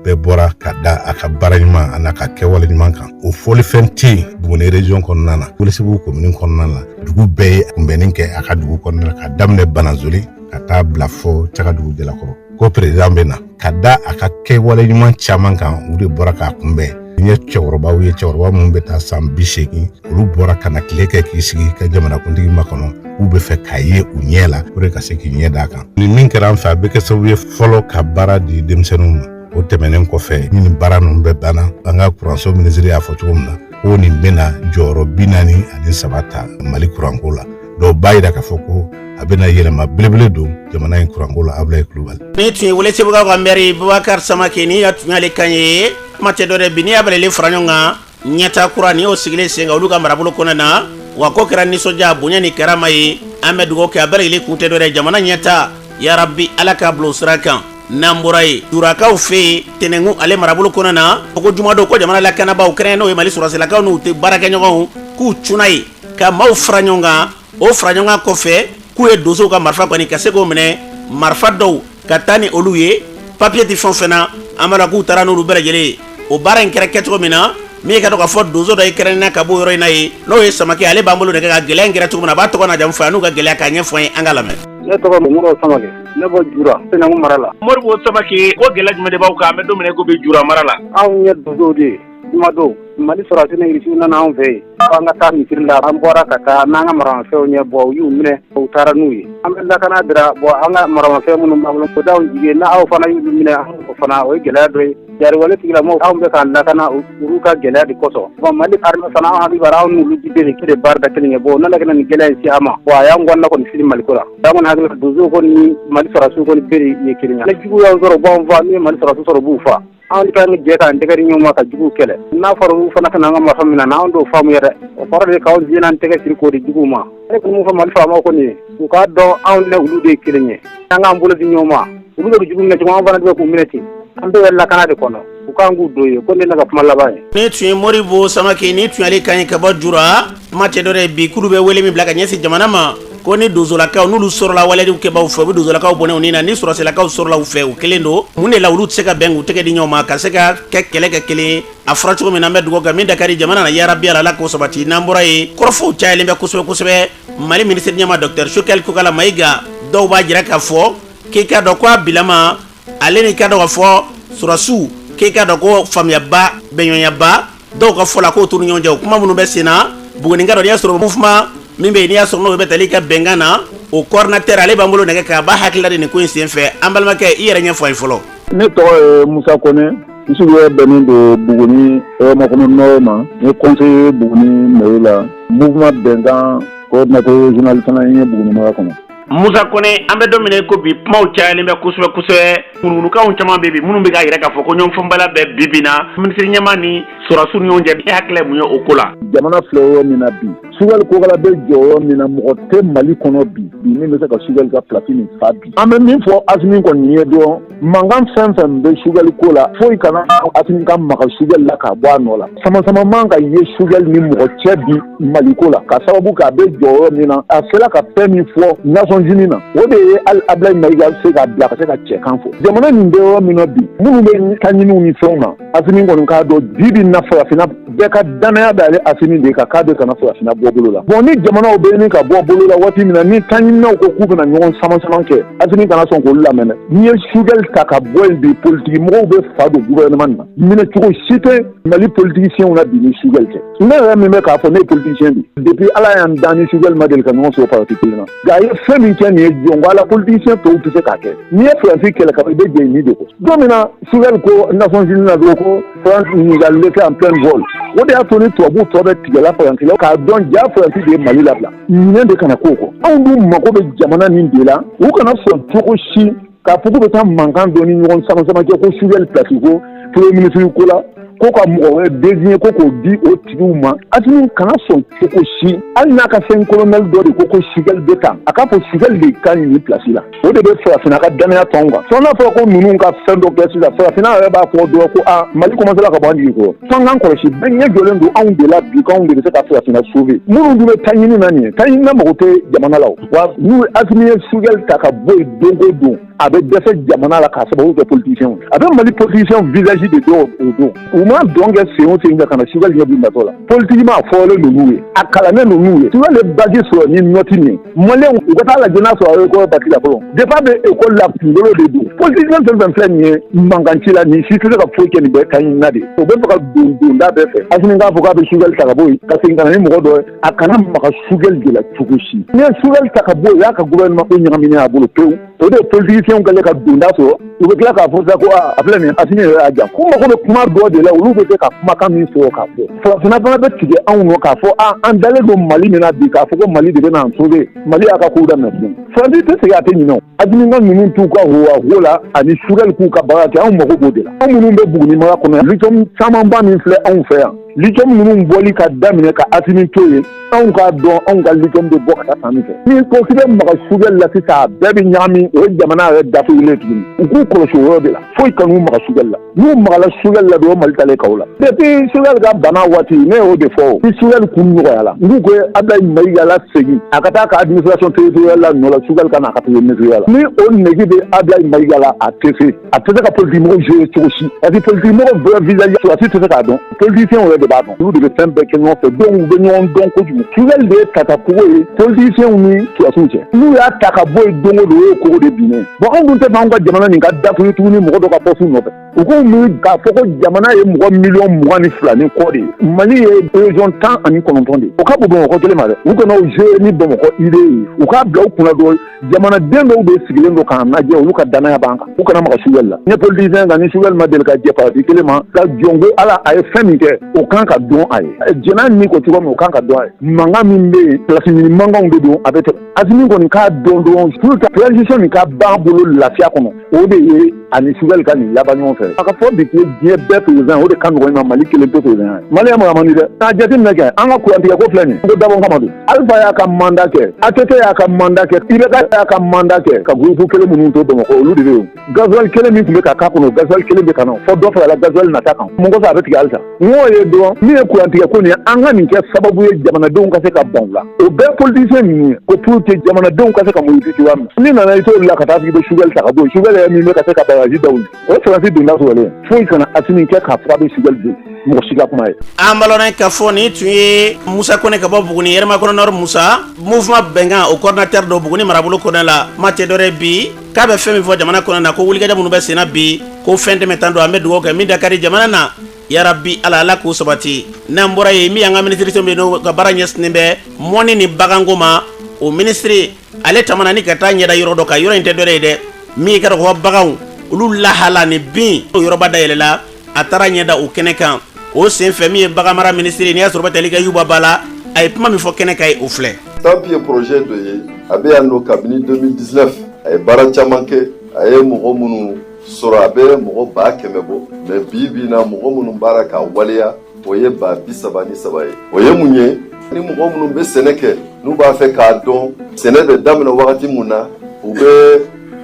[SPEAKER 12] bɛɛ bɔra ka da a ka baara ɲuman a n'a ka kɛwale ɲuman kan o fɔlifɛn tɛ yen Buguni région kɔnɔna na Welesebugu commune kɔnɔna la dugu bɛɛ ye kunbɛnni kɛ a ka dugu kɔnɔna la ka daminɛ Banazoli ka taa bila fɔ Cagadugu jalakɔrɔ ko président bɛ na ka da a ka kɛwale ɲuman caman kan u de bɔra k'a kunbɛn n ye cɛkɔrɔbaw ye cɛkɔrɔba minnu bɛ taa san 80 olu bɔra ka na tile kɛ k'i sigi ka jamanakuntigi makɔnɔ u bɛ fɛ k'a ye u ɲɛ la o de ka se k'i ɲɛ d'a kan ni min kɛra an fɛ a bɛ kɛ sababu ye fɔlɔ ka baara di denmisɛnninw ma o tɛmɛnen kɔfɛ ni nin baara ninnu bɛɛ banna an ka kuranso minisiri y'a fɔ cogo min na ko nin bɛna jɔyɔrɔ 43 ta Mali kuranko la dɔw b'a yira k'a fɔ ko a bɛna yɛlɛma belebele don jamana in kuranko la Ablaye Kulubali
[SPEAKER 3] ni tun ye Welesebugu ka maire Bubakari Samake ni ya tun y'ale kan ye kuma tɛ dɔ dɛ bi n'i y'a balalen fara ɲɔgɔn kan ɲɛta kura ni y'o sigilen sen kan olu ka marabolo kɔnɔ na wa ko kɛra nisɔndiya bonya ni karama ye an bɛ dugawu kɛ a bɛɛ lajɛlen kun tɛ dɔ wɛrɛ jamana ɲɛta yarabi ala k'a bila o sira kan n'an bɔra ye jurakaw fɛ yen tɛnɛngu ale marabolo kɔnɔ na ko jumadon ko jamana lakanabaaw kɛrɛnkɛrɛnnen n'o ye mali sɔrɔsilakaw n'u tɛ baarakɛɲɔgɔnw k'u cunna ye ka maaw fara ɲɔgɔn kan o fara ɲɔgɔn kan kɔfɛ k'u ye donsow ka marifa kɔni ka se k'o minɛ marifa dɔw ka taa ni olu ye papiye tɛ fɛn o fɛn na an b'a la k'u taara n'olu bɛɛ lajɛlen ye o baara in kɛra kɛcogo min na min ka dɔn k'a fɔ donso dɔ ye kɛrɛnkɛrɛnnen ka bɔ yɔrɔ in na ye n'o ye Samake ale b'an bolo nɛgɛ ka gɛlɛya in kɛra cogo min na a b'a tɔgɔ n'a jamu fɔ an n'u ka gɛlɛya k'a ɲɛfɔ an ye an ka lamɛn.
[SPEAKER 13] Ne tɔgɔ Modibo Samake ne bɔ Jura Tɛnɛngu mara la.
[SPEAKER 3] Modibo Samake ko gɛlɛya jumɛn de b'aw kan an bɛ don min na ko bɛ Jura mara la.
[SPEAKER 13] Anw ye donsow de ye jumadon Mali sɔrɔdasi ni irisiw nana anw fɛ yen an ka taa misiri la an bɔra ka taa n'an ka maramafɛnw ɲɛ bɔ u y'u minɛ u taara n'u ye an bɛ lakana dira an ka maramafɛn minnu b'an bolo o d'anw jigi n'a aw fana y'u minɛ o fana o ye gɛlɛya dɔ ye jariwale tigilamɔgɔw anw bɛ k'an lakana olu ka gɛlɛya de kosɔn Mali armée fana anw hakili b'a anw n'olu ji bɛ kiri baara da kelen ye ne la ni gɛlɛya in se an ma wa a y'an gɔnna kɔni fili Mali ko la an kɔni hakili donsow kɔni Mali sɔrɔdasiw kɔni bere ye kelen ye ne jugu y'anw sɔrɔ b'anw fa ni Mali sɔrɔdasiw sɔrɔ b'u fa anw ka jɛ k'an tɛgɛ di ɲɔgɔn ma ka juguw kɛlɛ n'a fɔra olu fana ka na an ka marifa minɛ na anw t'o faamu yɛrɛ o kɔrɔ de k'anw diɲɛ n'an tɛgɛ siri k'o di juguw ma ne kɔni mun fɔ Mali faamaw kɔni u k'a dɔn anw ni olu de ye kelen ye an k'an bolo di ɲɔgɔn ma olu de bɛ jugu minɛ cogo anw fana de bɛ k'u minɛ ten an bɛɛ bɛ lakana de kɔnɔ u k'an k'u don ye ko ne ka kuma laban ye. Ne tun ye Modibo Samake ni tun y'ale kan ye ka bɔ Jura kuma tɛ dɔ wɛrɛ ye bi k'olu bɛ wele min bila ka ɲɛsin jamana ma ko ni donsolakaw n'olu sɔrɔla waledenw kɛbaaw fɛ u bɛ donsolakaw bɔnɛ u ni na ni sɔrɔsilakaw sɔrɔla u fɛ u kelen don mun de la olu tɛ se ka bɛn k'u tɛgɛ di ɲɔgɔn ma ka se ka kɛ kɛlɛ kɛ kelen a fɔra cogo min na an bɛ dugawu kɛ min dakari jamana na yarabi ala k'o sabati n'an bɔra ye kɔrɔfɔw cayalen bɛ kosɛbɛ kosɛbɛ Mali minisiri ɲɛma Dr Choguel Kokala Mayiga dɔw b'a jira k'a fɔ k'i ka dɔn ko a bilama ale ni ka dɔn k'a fɔ sɔrɔsiw k'i ka dɔn ko faamuyaba bɛnɲɔgɔnyaba dɔw ka fɔ la k'o t'u ni ɲɔgɔn cɛ o kuma minnu bɛ sen na Buguni ka dɔ n'i y'a sɔrɔ mouvement min bɛ yen n'i y'a sɔrɔ n'o bɛ tali ka bɛnkan na o coordinateur ale b'an bolo nɛgɛ k'a ba hakilila de nin ko in sen fɛ an balimakɛ i yɛrɛ ɲɛfɔ an ye fɔlɔ.
[SPEAKER 14] Ne tɔgɔ ye Musa Kone n sigiyɔrɔ bɛnnen don Buguni Makɔnɔ Nord ma n ye conseiller Buguni mairie la mouvement bɛnkan coordinateur régional fana ye Buguni mara kɔnɔ.
[SPEAKER 3] Musa Kone an bɛ don min na ko bi kumaw cayalen bɛ kosɛbɛ kosɛbɛ munumununkanw caman bɛ bi minnu bɛ k'a yɛrɛ k'a fɔ ko ɲɔgɔnfɛnbala bɛ bi na minisiri ɲɛma ni sɔrɔsiw ni ɲɔgɔn cɛ e hakili ye mun ye o ko la.
[SPEAKER 14] Jamana filɛ yɔrɔ min na bi Choguel Kokala bɛ jɔ yɔrɔ min na mɔgɔ tɛ Mali kɔnɔ bi min bɛ se ka Choguel ka place nin fa bi an bɛ min fɔ Asimi kɔni ye dɔrɔn mankan fɛn fɛn bɛ Choguel ko la foyi kana Asimi ka maga Choguel la k'a bɔ a nɔ la sama man ka ye Choguel ni mɔgɔ cɛ bi Mali ko la ka sababu k'a bɛ jɔ yɔrɔ min na a sera ka fɛn min fɔ Nations Unies na o de ye Ablaye Mayiga se k'a bila ka se ka cɛkan fɔ jamana nin bɛ yɔrɔ min na bi minnu bɛ taɲiniw ni fɛnw na Asimi kɔni k'a dɔn bi bi na farafinna bɛɛ ka danaya b'ale Asimi de kan k'a bɛ kana farafinna bɔ bolo la bon ni jamanaw bɛ ɲini ka bɔ bolo la waati min na ni taɲininaw ko k'u bɛna ɲɔgɔn sama kɛ Asimi kana sɔn k'olu lamɛn n'i ye Choguel ta ka bɔ yen bi politiki mɔgɔw bɛ fa don gouvernement na minɛ cogo si tɛ Mali politiciens na bi ni Choguel tɛ ne yɛrɛ min bɛ k'a fɔ ne ye politicien bi depuis Ala y'an dan ni Choguel ma deli ka ɲɔgɔn sɔrɔ parti kelen na nka a ye fɛn min kɛ nin ye jɔn ko ala politicien tɔw tɛ se k'a kɛ n'i ye Faransi kɛlɛ ka i bɛ jɛn ni de ko don min na Choguel ko Nations Unies na dɔrɔn ko France ɲininkali kɛ en plein vol o de y'a to ni tubabu tɔ bɛ tigɛla Faransi la k'a dɔn ja Faransi de ye Mali labila ɲinɛ de kana k'o kɔ anw dun mago bɛ jamana nin de la u kana sɔn cogo si k'a fɔ k'u bɛ taa mankan dɔ ni ɲɔgɔn sama kɛ ko Choguel place ko premier ministre ko la ko ka mɔgɔ wɛrɛ désigné ko k'o di o tigiw ma Asimi kana sɔn cogo si hali n'a ka fɛn colonel dɔ de ko Choguel bɛ tan a k'a fɔ Choguel de ka ɲi nin place la o de bɛ farafinna ka danaya tɔn kan fɔ n'a fɔra ko ninnu ka fɛn dɔ kɛ sisan farafinna yɛrɛ b'a fɔ dɔrɔn ko Mali commencera ka bɔ an jigi kɔrɔ f'an k'an kɔlɔsi bɛɛ ɲɛ jɔlen don anw de la bi k'anw de bɛ se ka farafinna sauver minnu dun bɛ taɲini na nin ye taɲini na mago tɛ jamana la o wa n'u Asimi ye Choguel ta ka bɔ yen don o don a bɛ dɛsɛ jamana la k'a sababu kɛ politiciens a bɛ Mali politiciens visage de dɔw o don u ma dɔn kɛ sen o sen ka na Choguel ɲɛ bin natɔ la politiquement a fɔlen ninnu ye a kalannen ninnu ye Choguel ye bagi sɔrɔ ni nɔti min maliyɛnw u ka taa lajɛ n'a sɔrɔ a ye école baki la fɔlɔ depuis a bɛ école la kunkolo de don politicien fɛn fɛn filɛ nin ye mankanci la nin si tɛ se ka foyi kɛ nin bɛɛ ka ɲinina de o bɛ fɛ ka don da bɛɛ fɛ Asimi k'a fɔ k'a bɛ Choguel ta ka bɔ yen ka segin ka na ni mɔgɔ dɔ ye a kana maga Choguel de la cogo si n'i ye Choguel ta ka bɔ yen o y'a ka gouvernement ko ɲagaminen a bolo pewu o de ye politiciens kɛlen ka donda sɔrɔ u bɛ tila k'a fɔ sisan ko a filɛ nin Asimi yɛrɛ y'a jan ko mago bɛ kuma dɔ de la olu bɛ se ka kumakan min fɔ k'a fɔ farafinna fana bɛ tigɛ anw nɔ k'a fɔ an dalen don Mali min na bi k'a fɔ ko Mali de bɛna an sauver Mali y'a ka kow daminɛ tuguni Faransi tɛ segin a tɛ ɲinɛ o Asimi ka ninnu t'u ka ho la ani Choguel k'u ka baara kɛ anw mago b'o de la anw minnu bɛ Buguni mara kɔnɔ lutte camanba min filɛ anw fɛ yan lithium ninnu bɔli ka daminɛ ka Asimi to yen anw k'a dɔn anw ka lithium bɛ bɔ ka taa sanni fɛ ni ko k'i bɛ maga Suguel la sisan a bɛɛ bɛ ɲagami o ye jamana yɛrɛ dafirilen tuguni u k'u kɔlɔsi o yɔrɔ de la foyi kan'u maga Suguel la n'u magala Suguel la dɔrɔn Mali talen kaw la depuis Suguel ka bana waati ne y'o de fɔ ni Suguel kun nɔgɔyala n'u ko Ablaye Mayiga la segin a ka taa ka administration territoriale la nɔ la Suguel ka na ka taa ministériel la ni o nege bɛ Ablaye Mayiga la a tɛ se ka politique mɔgɔw jouer cogo si parce que politique mɔgɔw bɛɛ visage surasi tɛ se k'a dɔn politicien yɛrɛ de b'a dɔn olu de bɛ fɛn bɛɛ kɛ ɲɔgɔn fɛ donc u bɛ ɲɔgɔn dɔn kojugu Suguel de ye tatakogo ye politiciens ni surasiw cɛ n'u y'a ta ka bɔ yen don o don o ye kogo de binnen bon anw dun tɛ fɛ anw ka jamana nin ka dafiri tuguni mɔgɔ dɔ ka poste nɔfɛ u k'u miiri k'a fɔ ko jamana ye mɔgɔ miliyɔn 22 ni kɔ de ye Mali ye région 19 de ye o ka bon Bamakɔ kelen ma dɛ u kana o jouer ni Bamakɔ idée ye u k'a bila u kunna dɔrɔn jamanaden dɔw de sigilen don k'an lajɛ olu ka danaya b'an kan u kana maga Suguel la n ye politicien kan ni Suguel ma deli ka jɛ parti kelen ma ka jɔn ko ala a ye fɛn min kɛ o kan ka dɔn a ye jɛn'a ni ko cogo min o kan ka dɔn a ye mankan min bɛ yen place ɲini mankanw de don a bɛ tɛmɛ Asimi kɔni k'a dɔn dɔrɔn pour que transition nin ka ban bolo lafiya kɔnɔ o de ye ani Suguel ka nin laban ɲɔgɔn fɛ a ka fɔ bi k'i diɲɛ bɛɛ président o de ka nɔgɔn i ma Mali kelen pe président ye Mali ma man di dɛ k'a jateminɛ kɛ an ka kurantigɛ ko filɛ nin ko dabɔ kama don Alpha y'a ka mandat kɛ ATT y'a ka mandat kɛ IBK y'a ka mandat kɛ ka groupe kelen minnu to Bamakɔ olu de bɛ yen gasoil kelen min tun bɛ ka k'a kɔnɔ gasoil kelen bɛ ka na fɔ dɔ farala gasoil nata kan mun ko sa a bɛ tigɛ halisa n'o ye dɔrɔn min ye kurantigɛ ko nin ye an ka nin kɛ sababu ye jamanadenw ka se ka ban o la o bɛɛ politicien ninnu ye ko pour que jamanadenw ka se ka mobilité cogoya min ni nana i t'olu la ka taa sigi bɛ Suguel ta ka bɔ yen Suguel yɛrɛ min bɛ ka se ka bagaji da wuli o ye sɔrɔsi donda sɔrɔlen foyi kana Asimi kɛ k'a fɔ a bɛ Suguel de mɔgɔ si ka kuma ye
[SPEAKER 3] an balona ka fɔ nin tun ye Musa Kone ka bɔ Buguni Yɛrɛmakɔnɔ Nord Musa mouvement bɛnkan o coordinateur dɔ Buguni marabolo kɔnɔ la ma tɛ dɔ bi k'a bɛ fɛn min fɔ jamana kɔnɔ na ko wulikajɔ minnu bɛ senna bi ko fɛn tɛmɛ tan don an bɛ dugawu kɛ min dakari jamana na yarabi ala k'o sabati n'an bɔra yen min y'an ka ministre min n'o ka baara ɲɛsinnen bɛ mɔni ni baganko ma o ministre ale tamana ni ka taa ɲɛda yɔrɔ dɔ kan yɔrɔ in tɛ dɔ ye dɛ min kɛra ko baganw olu lahala ni bin o yɔrɔba dayɛlɛla a taara ɲɛda o kɛnɛ kan o sen fɛ min ye baganmara ministre n'i y'a sɔrɔ bɛ tali kɛ Yuba Bala a ye kuma min fɔ kɛnɛ kan ye o filɛ
[SPEAKER 15] tant pis projet dɔ ye a bɛ yan nɔ kabini 2019 a ye baara caman kɛ a ye mɔgɔ minnu sɔrɔ a bɛ mɔgɔ 100,000 bɔ mais bi bi na mɔgɔ minnu baara ka waleya o ye 33 ye o ye mun ye ni mɔgɔ minnu bɛ sɛnɛ kɛ n'u b'a fɛ k'a dɔn sɛnɛ bɛ daminɛ wagati mun na u bɛ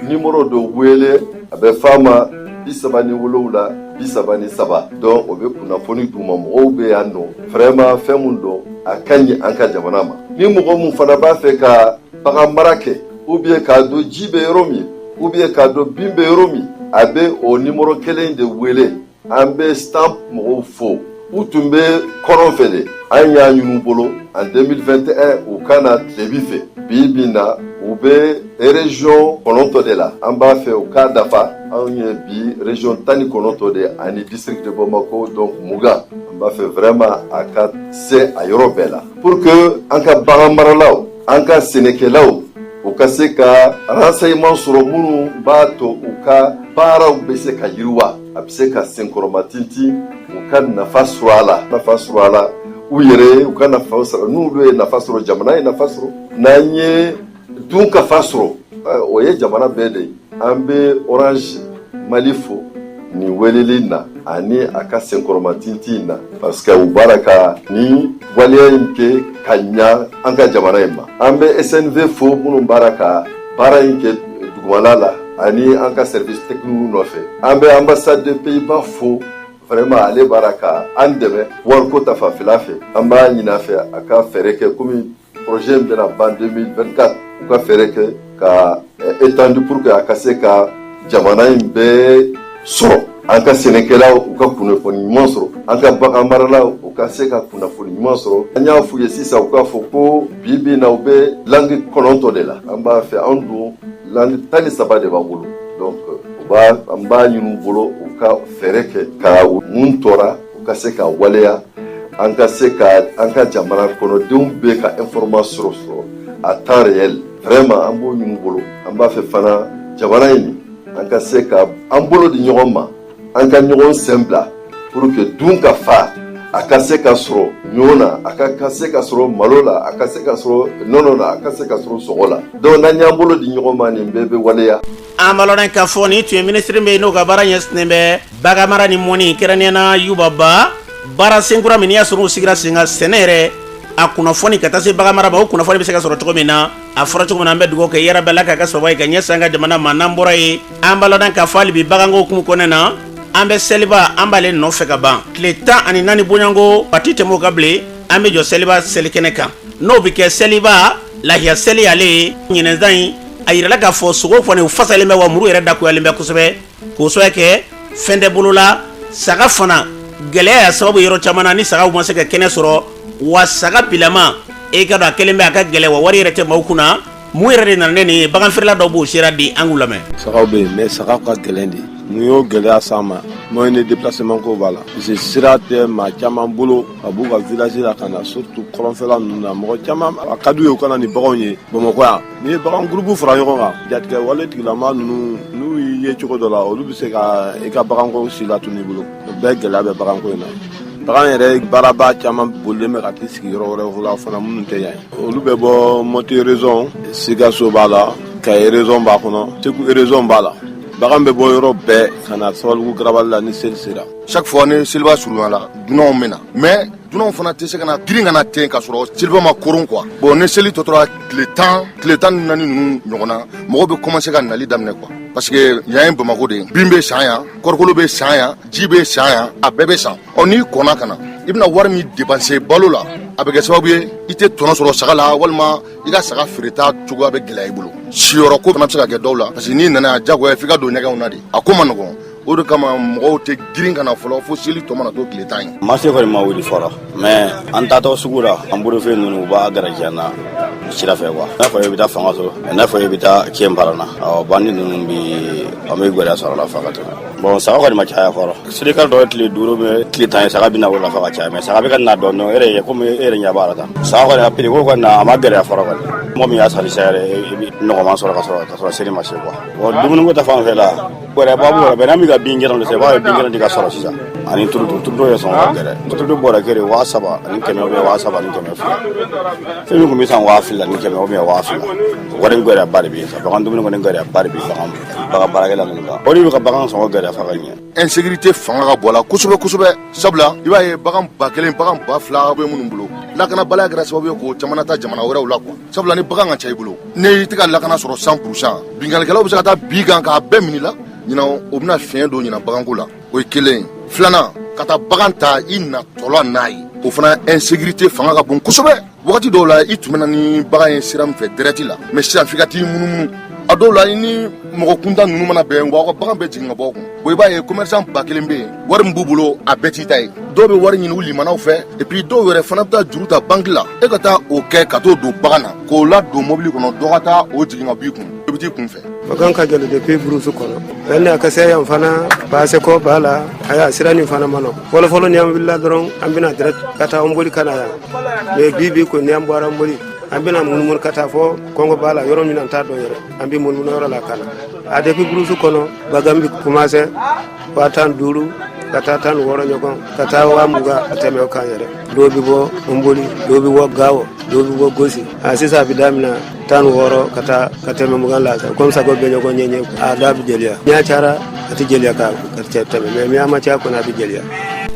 [SPEAKER 15] numéro dɔ wele a bɛ f'a ma 37 33 donc o bɛ kunnafoni d'u ma mɔgɔw bɛ yan nɔ vraiment fɛn mun don a ka ɲi an ka jamana ma ni mɔgɔ mun fana b'a fɛ ka bagan mara kɛ ou bien k'a dɔn ji bɛ yɔrɔ min ou bien k'a dɔn bin bɛ yɔrɔ min a bɛ o numéro kelen de wele an bɛ stamp mɔgɔw fo u tun bɛ kɔrɔn fɛ de an y'a ɲini bolo en 2021 u kana tile fɛ bi bi na u bɛ région 9 de la an b'a fɛ u k'a dafa anw ye bi région 19 de ani district de Bamako donc mugan an b'a fɛ vraiment a ka se a yɔrɔ bɛɛ la pour que an ka bagan maralaw an ka sɛnɛkɛlaw u ka se ka renseignement sɔrɔ minnu b'a to u ka baaraw bɛ se ka yiriwa a bɛ se ka senkɔrɔma tintin u ka nafa sɔrɔ a la u yɛrɛ u ka nafa sɔrɔ n'olu ye nafa sɔrɔ jamana ye nafa sɔrɔ n'an ye dun kafa sɔrɔ o ye jamana bɛɛ de ye an bɛ Orange Mali fo nin weleli na ani a ka senkɔrɔma tintin na parce que u baara ka ni waleya in kɛ ka ɲa an ka jamana in ma an bɛ SNV fo minnu baara ka baara in kɛ dugumala la ani an ka service technique nɔfɛ an bɛ ambassade de Pays-Bas fo vraiment ale baara ka an dɛmɛ wariko ta fanfɛla fɛ an b'a ɲini a fɛ a ka fɛɛrɛ kɛ komi projet in bɛna ban 2024 u ka fɛɛrɛ kɛ ka étendu pour que a ka se ka jamana in bɛɛ sɔrɔ an ka sɛnɛkɛlaw u ka kunnafoni ɲuman sɔrɔ an ka bagan maralaw u ka se ka kunnafoni ɲuman sɔrɔ an y'a f'u ye sisan u k'a fɔ ko bi bi na u bɛ langue 9 de la an b'a fɛ an dun langue 13 de b'an bolo donc an b'a ɲini u bolo u ka fɛɛrɛ kɛ ka mun tɔra u ka se ka waleya an ka se ka an ka jamana kɔnɔdenw bɛɛ ka information sɔrɔ à temps réel vraiment an b'o ɲini u bolo an b'a fɛ fana jamana in an ka se ka an bolo di ɲɔgɔn ma an ka ɲɔgɔn sen bila pour que dun ka fa a ka se ka sɔrɔ ɲɔ na a ka se ka sɔrɔ malo la a ka se ka sɔrɔ nɔnɔ la a ka se ka sɔrɔ sɔgɔ la donc n'an y'an bolo di ɲɔgɔn ma nin bɛɛ bɛ waleya
[SPEAKER 3] an balona ka fɔ nin tun ye ministre min n'o ka baara ɲɛsinnen bɛ baganmara ni mɔni kɛrɛnkɛrɛnnenya na Yuba baara senkura min y'a sɔrɔ u sigira sen kan sɛnɛ yɛrɛ a kunnafoni ka taa se bagan mara ma o kunnafoni bɛ se ka sɔrɔ cogo min na a fɔra cogo min na an bɛ dugawu kɛ yɛrɛ bɛɛ la k'a ka sababu ye ka ɲɛsin an ka jamana ma n'an bɔra ye an b'a lɔn k'a fɔ hali bi baganko hukumu kɔnɔna na an bɛ seliba an b'ale nɔfɛ ka ban tile 14 boɲanko a ti tɛmɛ o kan bilen an bɛ jɔ seliba selikɛnɛ kan n'o bɛ kɛ seliba lahiya seli ale ye ɲinɛnsan in a yirala k'a fɔ sogo kɔni u fasalen bɛ wa muru yɛrɛ dakuyalen bɛ kosɛbɛ k'o sababu kɛ fɛn tɛ bolo la saga fana gɛlɛya y'a sababu yɔrɔ caman na ni sagaw ma se ka kɛnɛ sɔrɔ wa saga bilama e ka dɔn a kelen bɛ a ka gɛlɛ wa wari yɛrɛ tɛ maaw kunna mun yɛrɛ de nana ne nin ye bagan feerela dɔw b'o sera di an k'u lamɛn.
[SPEAKER 16] Sagaw bɛ yen mais sagaw ka gɛlɛn de mun y'o gɛlɛya s'an ma moyen de déplacement ko b'a la parce que sira tɛ maa caman bolo ka b'u ka village la ka na surtout kɔrɔnfɛla ninnu na mɔgɔ caman a ka d'u ye u ka na ni baganw ye Bamakɔ yan n'i ye bagan groupe fara ɲɔgɔn kan jatigɛ wale tigilama ninnu n'u y'i ye cogo dɔ la olu bɛ se ka i ka baganko si latunu i bolo o bɛɛ gɛlɛya bɛ baganko in na. Bagan yɛrɛ baaraba caman bolilen bɛ ka t'i sigi yɔrɔ wɛrɛw la fana minnu tɛ yan olu bɛ bɔ Mɔti région Sikaso b'a la Kayi région b'a kɔnɔ Segu région b'a la bagan bɛ bɔ yɔrɔ bɛɛ ka na Sabalibugu Garabali la ni seli sera
[SPEAKER 17] chaque fois ni seliba surunya la dunanw mɛna mais dunanw fana tɛ se ka na girin ka na ten ka sɔrɔ seliba ma koron quoi bon ni seli tɔtɔra tile 14 ninnu ɲɔgɔn na mɔgɔw bɛ commencer ka nali daminɛ quoi parce que yan ye Bamakɔ de ye bin bɛ san yan kɔrɔkolo bɛ san yan ji bɛ san yan a bɛɛ bɛ san n'i kɔnna ka na i bɛna wari min dépenser balo la a bɛ kɛ sababu ye i tɛ tɔnɔ sɔrɔ saga la walima i ka saga feereta cogoya bɛ gɛlɛya i bolo siyɔrɔ ko fana bɛ se ka kɛ dɔw la parce que n'i nana jagoya f'i ka don ɲɛgɛnw na de a ko ma nɔgɔn o de kama mɔgɔw tɛ girin ka na fɔlɔ fo seli tɔ mana to tile 10 ye.
[SPEAKER 18] marché kɔni ma wuli fɔlɔ mais an taatɔ sugu la an bolofɛn ninnu u b'a garajiya na sira fɛ quoi n'a fɔ i bɛ taa fanga sɔrɔ n'a fɔ i bɛ taa kɛn baara na bandi ninnu bi an bɛ gɛlɛya sɔrɔ la fa ka tɛmɛ bon saga kɔni ma caya fɔlɔ selikali dɔ ye tile 5 mais tile 10 ye saga bɛ na o la fa ka caya mais saga bɛ ka na dɔɔnin dɔɔnin e yɛrɛ komi e yɛrɛ ɲɛ b'a la tan saga kɔni a prix ko kɔni a ma gɛlɛya fɔlɔ kɔni mɔgɔ min y'a sari sa yɛrɛ i bɛ nɔgɔman sɔrɔ ka sɔrɔ seli ma se quoi bon dumuni ko ta fan fɛ la wɛrɛ b'a bolo bɛn n'a min ka bin gɛlɛn de fɛ i b'a ye bin gɛlɛn de ka sɔrɔ sisan ani turuto ye sɔn ka gɛrɛ turuto bɔra kɛ de 7,000 ani 100 ou 7,000 ani 200 fɛn min kun bɛ san 2,000 ani 100 ou 2,000 wari in gɛlɛya ba de bɛ yen bagan dumuni kɔni gɛlɛya ba de bɛ bagan baarakɛla ninnu kan o de bɛ ka bagan sɔngɔ gɛlɛya fa ka ɲɛ.
[SPEAKER 17] Insécurité fanga ka bɔ a la kosɛbɛ kosɛbɛ sabula i b'a ye bagan 1000 bagan 2000 bɛ minnu bolo lakana balaya kɛra sababu ye k'o caman ta jamana wɛrɛw la quoi sabula ni bagan ka ca i bolo n'i tɛ ka lakana sɔrɔ 100% bingannikɛlaw bɛ se ka taa bi kan k'a bɛɛ minɛ la ɲinan o bɛna fiɲɛ don ɲinan baganko la o ye kelen ye filanan ka taa bagan ta i natɔla n'a ye o fana insécurité fanga ka bon kosɛbɛ wagati dɔw la i tun bɛ na ni bagan ye sira min fɛ direct la mais sisan f'i ka t'i munumunu a dɔw la i ni mɔgɔ kuntan ninnu mana bɛn wa ka bagan bɛɛ jigin ka bɔ o kun bon i b'a ye commerçant 1000 bɛ yen wari min b'u bolo a bɛɛ t'i ta ye dɔw bɛ wari ɲini u limanaw fɛ et puis dɔw yɛrɛ fana bɛ taa juru ta banque la e ka taa o kɛ ka t'o don bagan na k'o ladon mobili kɔnɔ dɔ ka taa o jigin ka b'i kun i bɛ t'i kun fɛ.
[SPEAKER 19] bagan ka gɛlɛn depuis burusu kɔnɔ yanni a ka se yan fana baaseko b'a la a sira nin fana ma nɔgɔn fɔlɔfɔlɔ ni an wulila dɔrɔn an bɛna direct ka taa an boli ka na yan mais bi ko ni an bɔra an boli an bɛna munumunu ka taa fɔ kɔngɔ b'a la yɔrɔ min na an t'a dɔn yɛrɛ an bɛ munumunu yɔrɔ la ka na a depuis burusu kɔnɔ bagan bɛ commencer 15,000 ka taa 16 ɲɔgɔn ka taa 20,000 a tɛmɛ o kan yɛrɛ dɔw bɛ bɔ Nboli dɔw bɛ bɔ Gawo dɔw bɛ bɔ Gosi sisan a bɛ daminɛ 16 ka tɛmɛ 20 la comme ça ko bɛ ɲɔgɔn ɲɛɲɛ a da bɛ jeliya n'a cayara a tɛ jeliya ka tɛmɛ mais a ma caya kɔni a bɛ jeliya.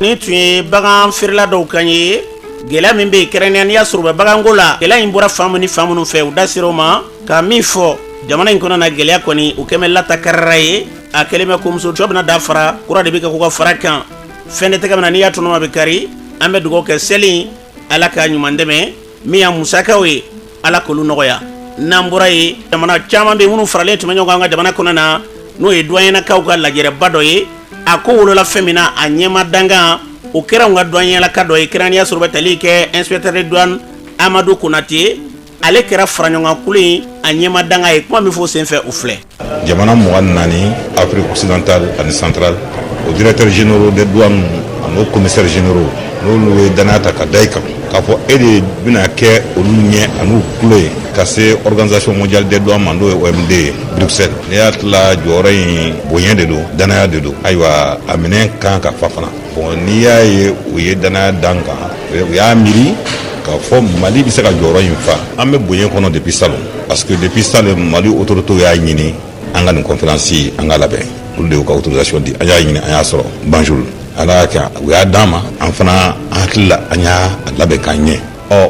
[SPEAKER 3] ni tun ye bagan feerela dɔw kan ye gɛlɛya min bɛ yen kɛrɛnkɛrɛnnenya n'i y'a sɔrɔ u bɛ baganko la gɛlɛya in bɔra fan minnu fɛ u da sera o ma ka min fɔ jamana in kɔnɔ na gɛlɛya kɔni u kɛmɛ lata karara ye a kɛlen bɛ ko muso cɔ bɛna da fara kura de bɛ kɛ k'u ka fara kan fɛn de tɛgɛ min na n'i y'a tɔnɔma bɛ kari an bɛ dugawu kɛ seli ala ka ɲuman dɛmɛ min y'a musakaw ye ala k'olu nɔgɔya n'an bɔra ye jamana caman bɛ yen minnu faralen tun bɛ ɲɔgɔn kan an ka jamana kɔnɔ na n'o ye doyennakaw ka lajɛrɛba dɔ ye a ko wolola fɛn min na a ɲɛma dangan o kɛra n ka doyennaka dɔ ye kɛrɛnkɛrɛnnenya sɔrɔ bɛ tali kɛ inspecteur de douane Amadou Konate ale kɛra faraɲɔgɔnkulu in a ɲɛma danga ye kuma min fɔ senfɛ u filɛ.
[SPEAKER 20] jamana 24 Afrique occidentale ani centrale o directeur généraux des douanes ani o commissaires généraux n'olu ye danaya ta ka da i kan k'a fɔ e de bɛna kɛ olu ɲɛ an'u tulo ye ka se organisation mondiale des douanes ma n'o ye OMD Bruxelles ne y'a tila jɔyɔrɔ in bonya de don danaya de don ayiwa a minɛn kan ka fa fana bon n'i y'a ye u ye danaya dan kan u y'a miiri k'a fɔ Mali bɛ se ka jɔyɔrɔ in fa an bɛ bonya kɔnɔ depuis salon parce que depuis salon Mali autorités y'a ɲini an ka nin conférence an ka labɛn olu de y'u ka autorisation di an y'a ɲini an y'a sɔrɔ bonjour ala y'a kɛ u y'a d'an ma an fana an hakili la an y'a labɛn ka ɲɛ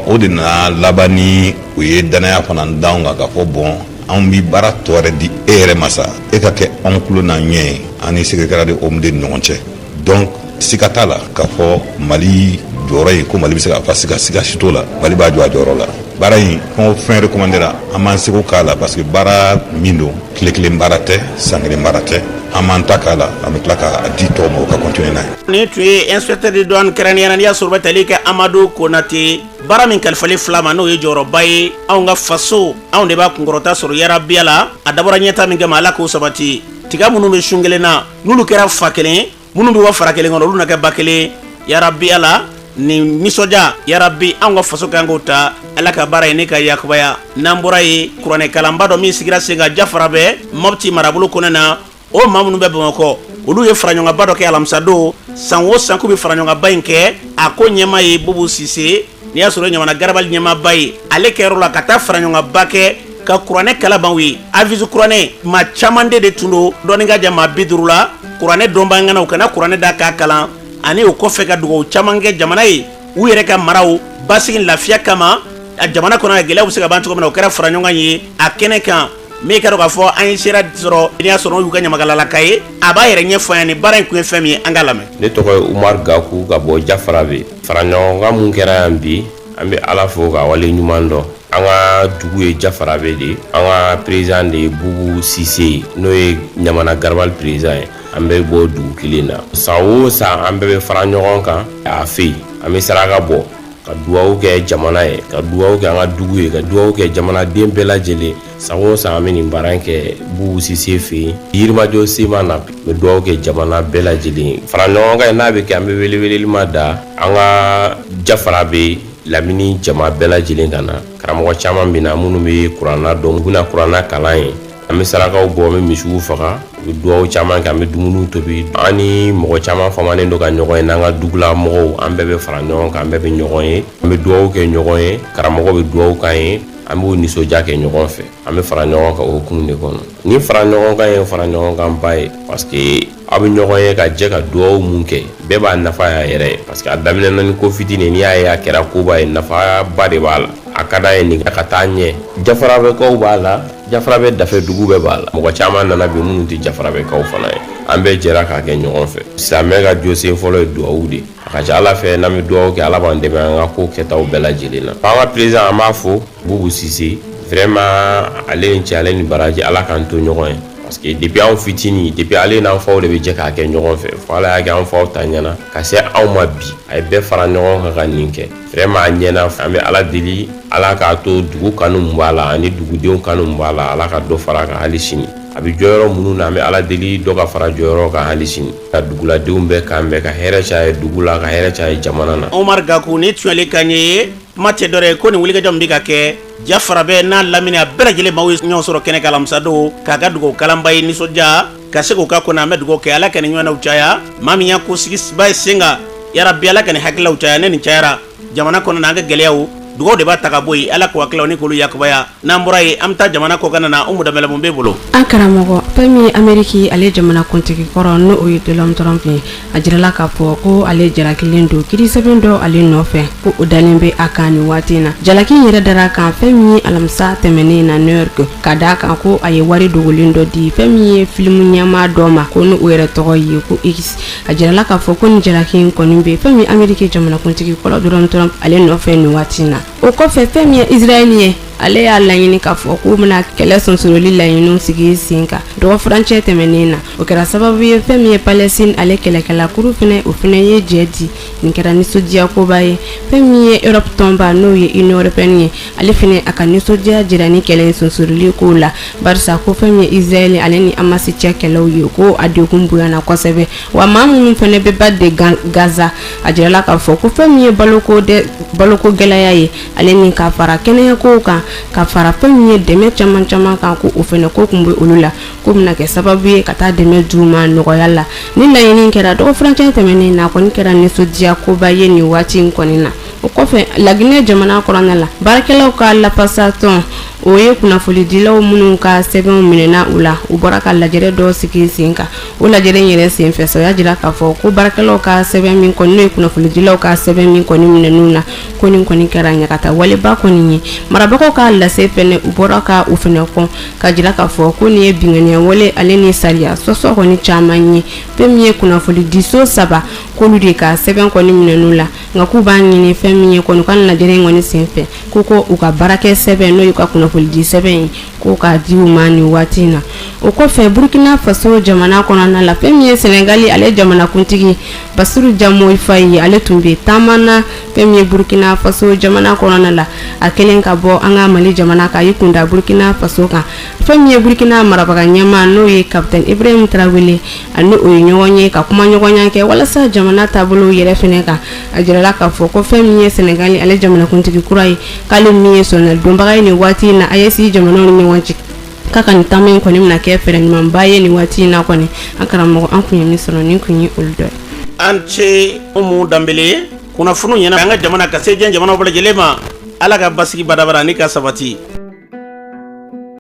[SPEAKER 20] o de nana laban ni u ye danaya fana d'anw kan k'a fɔ bɔn anw bi baara tɔ wɛrɛ di e yɛrɛ ma sa e ka kɛ anw tulo n'a ɲɛ ye an ni secrétaire de OMD ni ɲɔgɔn cɛ donc siga t'a la k'a fɔ Mali jɔyɔrɔ ye ko Mali bɛ se ka fa siga si t'o la Mali b'a jɔ a jɔyɔrɔ la baara in fɛn o fɛn recommandé la an b'an seko k'a la parce que baara min don tile kelen baara tɛ san kelen baara tɛ an b'an ta k'a la an bɛ tila k'a di tɔw ma o ka continuer n'a ye.
[SPEAKER 3] Ni tun ye inspecteur de douane kɛrɛnkɛrɛnnenya n'i y'a sɔrɔ tali kɛ Amadu Konate baara min kalifalen fila ma n'o ye jɔyɔrɔba ye anw ka faso anw de b'a kunkɔrɔta sɔrɔ yarabiya la a dabɔra ɲɛta min kama Ala k'o sabati tiga minnu bɛ sun kelen na n'olu kɛra fa kelen minnu bɛ bɔ fara kelen kɔnɔ olu na kɛ ba kelen yarabiya la ni nisɔndiya yarabi an ka faso kan k'o ta Ala ka baara ye ne ka yakubaya n'an bɔra ye kuranɛ kalanba dɔ min sigira sen kan Jafara bɛ Mopti marabolo kɔnɔ na o maa minnu bɛ Bamakɔ olu ye faraɲɔgɔnba dɔ kɛ alamisa don san o san k'u bɛ faraɲɔgɔnba in kɛ a ko ɲɛmaa ye Bubu Sise n'i y'a sɔrɔ Ɲamana Garabali ɲɛmaaba ye ale kɛyɔrɔ la ka taa faraɲɔgɔnba kɛ ka kuranɛ kalaban ye avisu kuranɛ maa caman de tun don dɔɔni ka jan maa 50 la kuranɛ dɔnba ŋana u kana kuranɛ da k'a kalan ani o kɔfɛ ka dugawu caman kɛ jamana ye u yɛrɛ ka maraw basigi lafiya kama a jamana kɔnɔ gɛlɛya bɛ se ka ban cogo min na o kɛra faraɲɔgɔn ye a kɛnɛ kan min ka dɔn k'a fɔ an ye sera sɔrɔ n'i y'a sɔrɔ y'u ka ɲamakalaka ye a b'a yɛrɛ ɲɛfɔ yan ni baara in kun ye fɛn min ye an ka lamɛn.
[SPEAKER 21] Ne tɔgɔ ye Umar Gaku ka bɔ Jafara bɛ faraɲɔgɔnkan mun kɛra yan bi an bɛ Ala fo ka wale ɲuman dɔn an ka dugu ye Jafara bɛ de an ka président de ye Bubu Sise n'o ye Ɲamana Garabali président ye an bɛ bɔ dugu kelen na san o san an bɛɛ bɛ fara ɲɔgɔn kan a fɛ yen an bɛ saraka bɔ ka dugawu kɛ jamana ye ka dugawu kɛ an ka dugu ye ka dugawu kɛ jamanaden bɛɛ lajɛlen san o san an bɛ nin baara in kɛ Bubu Sise fɛ yen Yirimajɔ Sema na n bɛ dugawu kɛ jamana bɛɛ lajɛlen fara ɲɔgɔn kan n'a bɛ kɛ an bɛ weleweleli ma da an ka Jafara bɛ Lamini jama bɛɛ lajɛlen ka na karamɔgɔ caman bɛ na minnu bɛ kuranna dɔn u bɛna kuranna kalan ye an bɛ sarakaw bɔ an bɛ misiw faga u bɛ dugawu caman kɛ an bɛ dumuni tobi an ni mɔgɔ caman famanen don ka ɲɔgɔn ye n'an ka dugula mɔgɔw an bɛɛ bɛ fara ɲɔgɔn kan an bɛɛ bɛ ɲɔgɔn ye an bɛ dugawu kɛ ɲɔgɔn ye karamɔgɔ bɛ dugawu k'an ye an b'o nisɔndiya kɛ ɲɔgɔn fɛ an bɛ fara ɲɔgɔn kan o hukumu de kɔnɔ ni fara ɲɔgɔn kan ye fara ɲɔgɔn kan ba ye parce que aw bɛ ɲɔgɔn ye ka jɛ ka dugawu mun kɛ bɛɛ b'a nafa y'a yɛrɛ ye parce que a daminɛna ni ko fitinin n'i y'a ye a kɛra koba ye nafaba de b'a la a ka d'a ye nin ka taa ɲɛ Jafara bɛkaw b'a la Jafara bɛ dafɛ dugu bɛɛ b'a la mɔgɔ caman nana bi minnu tɛ Jafara bɛkaw fana ye an bɛɛ jɛra k'a kɛ ɲɔgɔn fɛ silamɛ ka jɔsen fɔlɔ ye dugawu de a ka ca Ala fɛ n'an bɛ dugawu kɛ Ala b'an dɛmɛ an ka ko kɛtaw bɛɛ lajɛlen na an ka président an b'a fo Bubu Sise vraiment ale ni cɛ ale ni baraji Ala k'an to ɲɔgɔn ye parce que depuis anw fitini depuis ale n'an faw de bɛ jɛ k'a kɛ ɲɔgɔn fɛ fo Ala y'a kɛ an faw ta ɲɛna ka se anw ma bi a ye bɛɛ fara ɲɔgɔn kan ka nin kɛ vraiment a ɲɛna an bɛ Ala deli Ala k'a to dugu kanu min b'a la ani dugudenw kanu min b'a la Ala ka dɔ fara a kan hali sini a bɛ jɔyɔrɔ minnu na an bɛ Ala deli dɔ ka fara jɔyɔrɔ kan hali sini ka duguladenw bɛɛ kan bɛɛ ka hɛrɛ caya dugu la ka hɛrɛ caya jamana na.
[SPEAKER 3] Omar Gaku ni tun y'ale kan ye kuma tɛ dɔ ye ko nin wulikajɔ min bɛ ka kɛ Jafara bɛ n'a lamini a bɛɛ lajɛlen maaw ye ɲɔgɔn sɔrɔ kɛnɛ kan alamisa don k'a ka dugawu kalanba ye nisɔndiya ka se k'o ka kɔnɔ an bɛ dugawu kɛ Ala ka nin ɲɔgɔnnaw caya maa min y'a ko sigiba ye sen kan yarabi Ala ka nin hakililaw caya ne nin cayara jamana kɔnɔ na an ka gɛlɛyaw dugawu de b'a ta ka bɔ yen Ala k'o hakililaw ni k'olu yakubaya n'an bɔra yen an bɛ taa jamana kɔ kana na Umu Danbɛlɛ mun b'e bolo.
[SPEAKER 22] An karamɔgɔ fɛn min ye Amérique ale jamana kuntigi kɔrɔ n'o ye Donald Trump ye a jirala k'a fɔ ko ale jalakilen don kiiri sɛbɛn dɔ ale nɔfɛ ko o dalen bɛ a kan nin waati in na jalaki yɛrɛ dara kan fɛn min ye alamisa tɛmɛnen na New York ka d'a kan ko a ye wari dogolen dɔ di fɛn min ye filimu ɲɛmaa dɔ ma ko n'o yɛrɛ tɔgɔ ye ko X a jirala k'a fɔ ko nin jalaki in kɔni bɛ fɛn min Amérique jamana kuntigi kɔrɔ Donald Trump ale nɔfɛ nin waati in na o kɔfɛ fɛn min ye Israël ye ale y'a laɲini k'a fɔ k'u bɛna kɛlɛ sɔnsoroli laɲiniw sigi sen kan dɔgɔ furancɛ tɛmɛnen na o kɛra sababu ye fɛn min ye Palestine ale kɛlɛkɛla kuru fɛnɛ o fɛnɛ ye jɛ di nin kɛra nisɔndiya koba ye fɛn min ye Europe tɔnba n'o ye Union européenne ye ale fɛnɛ a ka nisɔndiya jira ni kɛlɛ sɔnsoroli ko la barisa ko fɛn min ye Israël ale ni Hamas cɛ kɛlɛw ye ko a degun bonyana kosɛbɛ wa maa minnu fɛnɛ bɛ ba de Gaza a jirala k'a fɔ ko fɛn min ye baloko gɛlɛya ye ale ni ka fara kɛnɛya kow kan ka fara fɛn min ye dɛmɛ caman caman kan ko o fɛnɛ ko kun bɛ olu la ko bɛna kɛ sababu ye ka taa dɛmɛ d'u ma nɔgɔya la ni laɲini kɛra dɔgɔ furancɛ tɛmɛnen na kɔni kɛra nisɔndiya koba ye nin waati in kɔni na o kɔfɛ Laginɛ jamana kɔnɔna la baarakɛlaw ka lapasatɔn o ye kunnafonidilaw minnu ka sɛbɛnw minɛna u la u bɔra ka lajɛrɛ dɔ sigi sen kan o lajɛrɛ yɛrɛ senfɛ so y'a jira k'a fɔ ko baarakɛlaw ka sɛbɛn min kɔni n'o ye kunnafonidilaw ka sɛbɛn min kɔni minɛn'u na ko nin kɔni kɛra ɲagata waleba kɔni ye marabagaw ka lase fɛnɛ u bɔra ka u fɛnɛ kɔn ka jira k'a fɔ ko nin ye binganiya wale ale ni sariya sɔsɔ kɔni caman ye fɛn min ye kunnafonidiso 3 k'olu de ka sɛbɛn kɔni minɛn'u la nka k'u b'a ɲini fɛn min ye kɔni u ka lajɛrɛ kɔni senfɛ ko u ka baarakɛ sɛbɛn n'o y'u ka kunnafonidi sɛbɛn ye ko ka di u ma nin waati in na o kɔfɛ Burkina Faso jamana kɔnɔna la fɛn min ye Senegali ale jamana kuntigi Bassirou Diomaye Faye ale tun bɛ taamana fɛn min ye Burkina Faso jamana kɔnɔna la a kɛlen ka bɔ an ka Mali jamana kan y'i kunda Burkina Faso kan fɛn min ye Burkina marabaga ɲɛmaa n'o ye Capitaine Ibrahim Traoré ani o ye ɲɔgɔn ye ka kuma ɲɔgɔnya kɛ walasa jamana taabolo yɛrɛ fɛnɛ kan a jirala k'a fɔ ko fɛn min ye Senegali ale jamana kuntigi kura ye k'ale min ye sɔnna donbaga ye nin waati in na a ye si jamanaw ni ɲɔgɔn cɛ k'a ka nin taama in kɔni bɛna kɛ fɛɛrɛ ɲumanba ye nin waati in na kɔni an karamɔgɔ an kun ye min sɔrɔ nin kun ye olu dɔ ye.
[SPEAKER 3] an ce Umu Danbele kunnafoniw ɲɛna an ka jamana ka se diɲɛ jamanaw bɛɛ lajɛlen ma Ala ka basigi badabada ni ka sabati.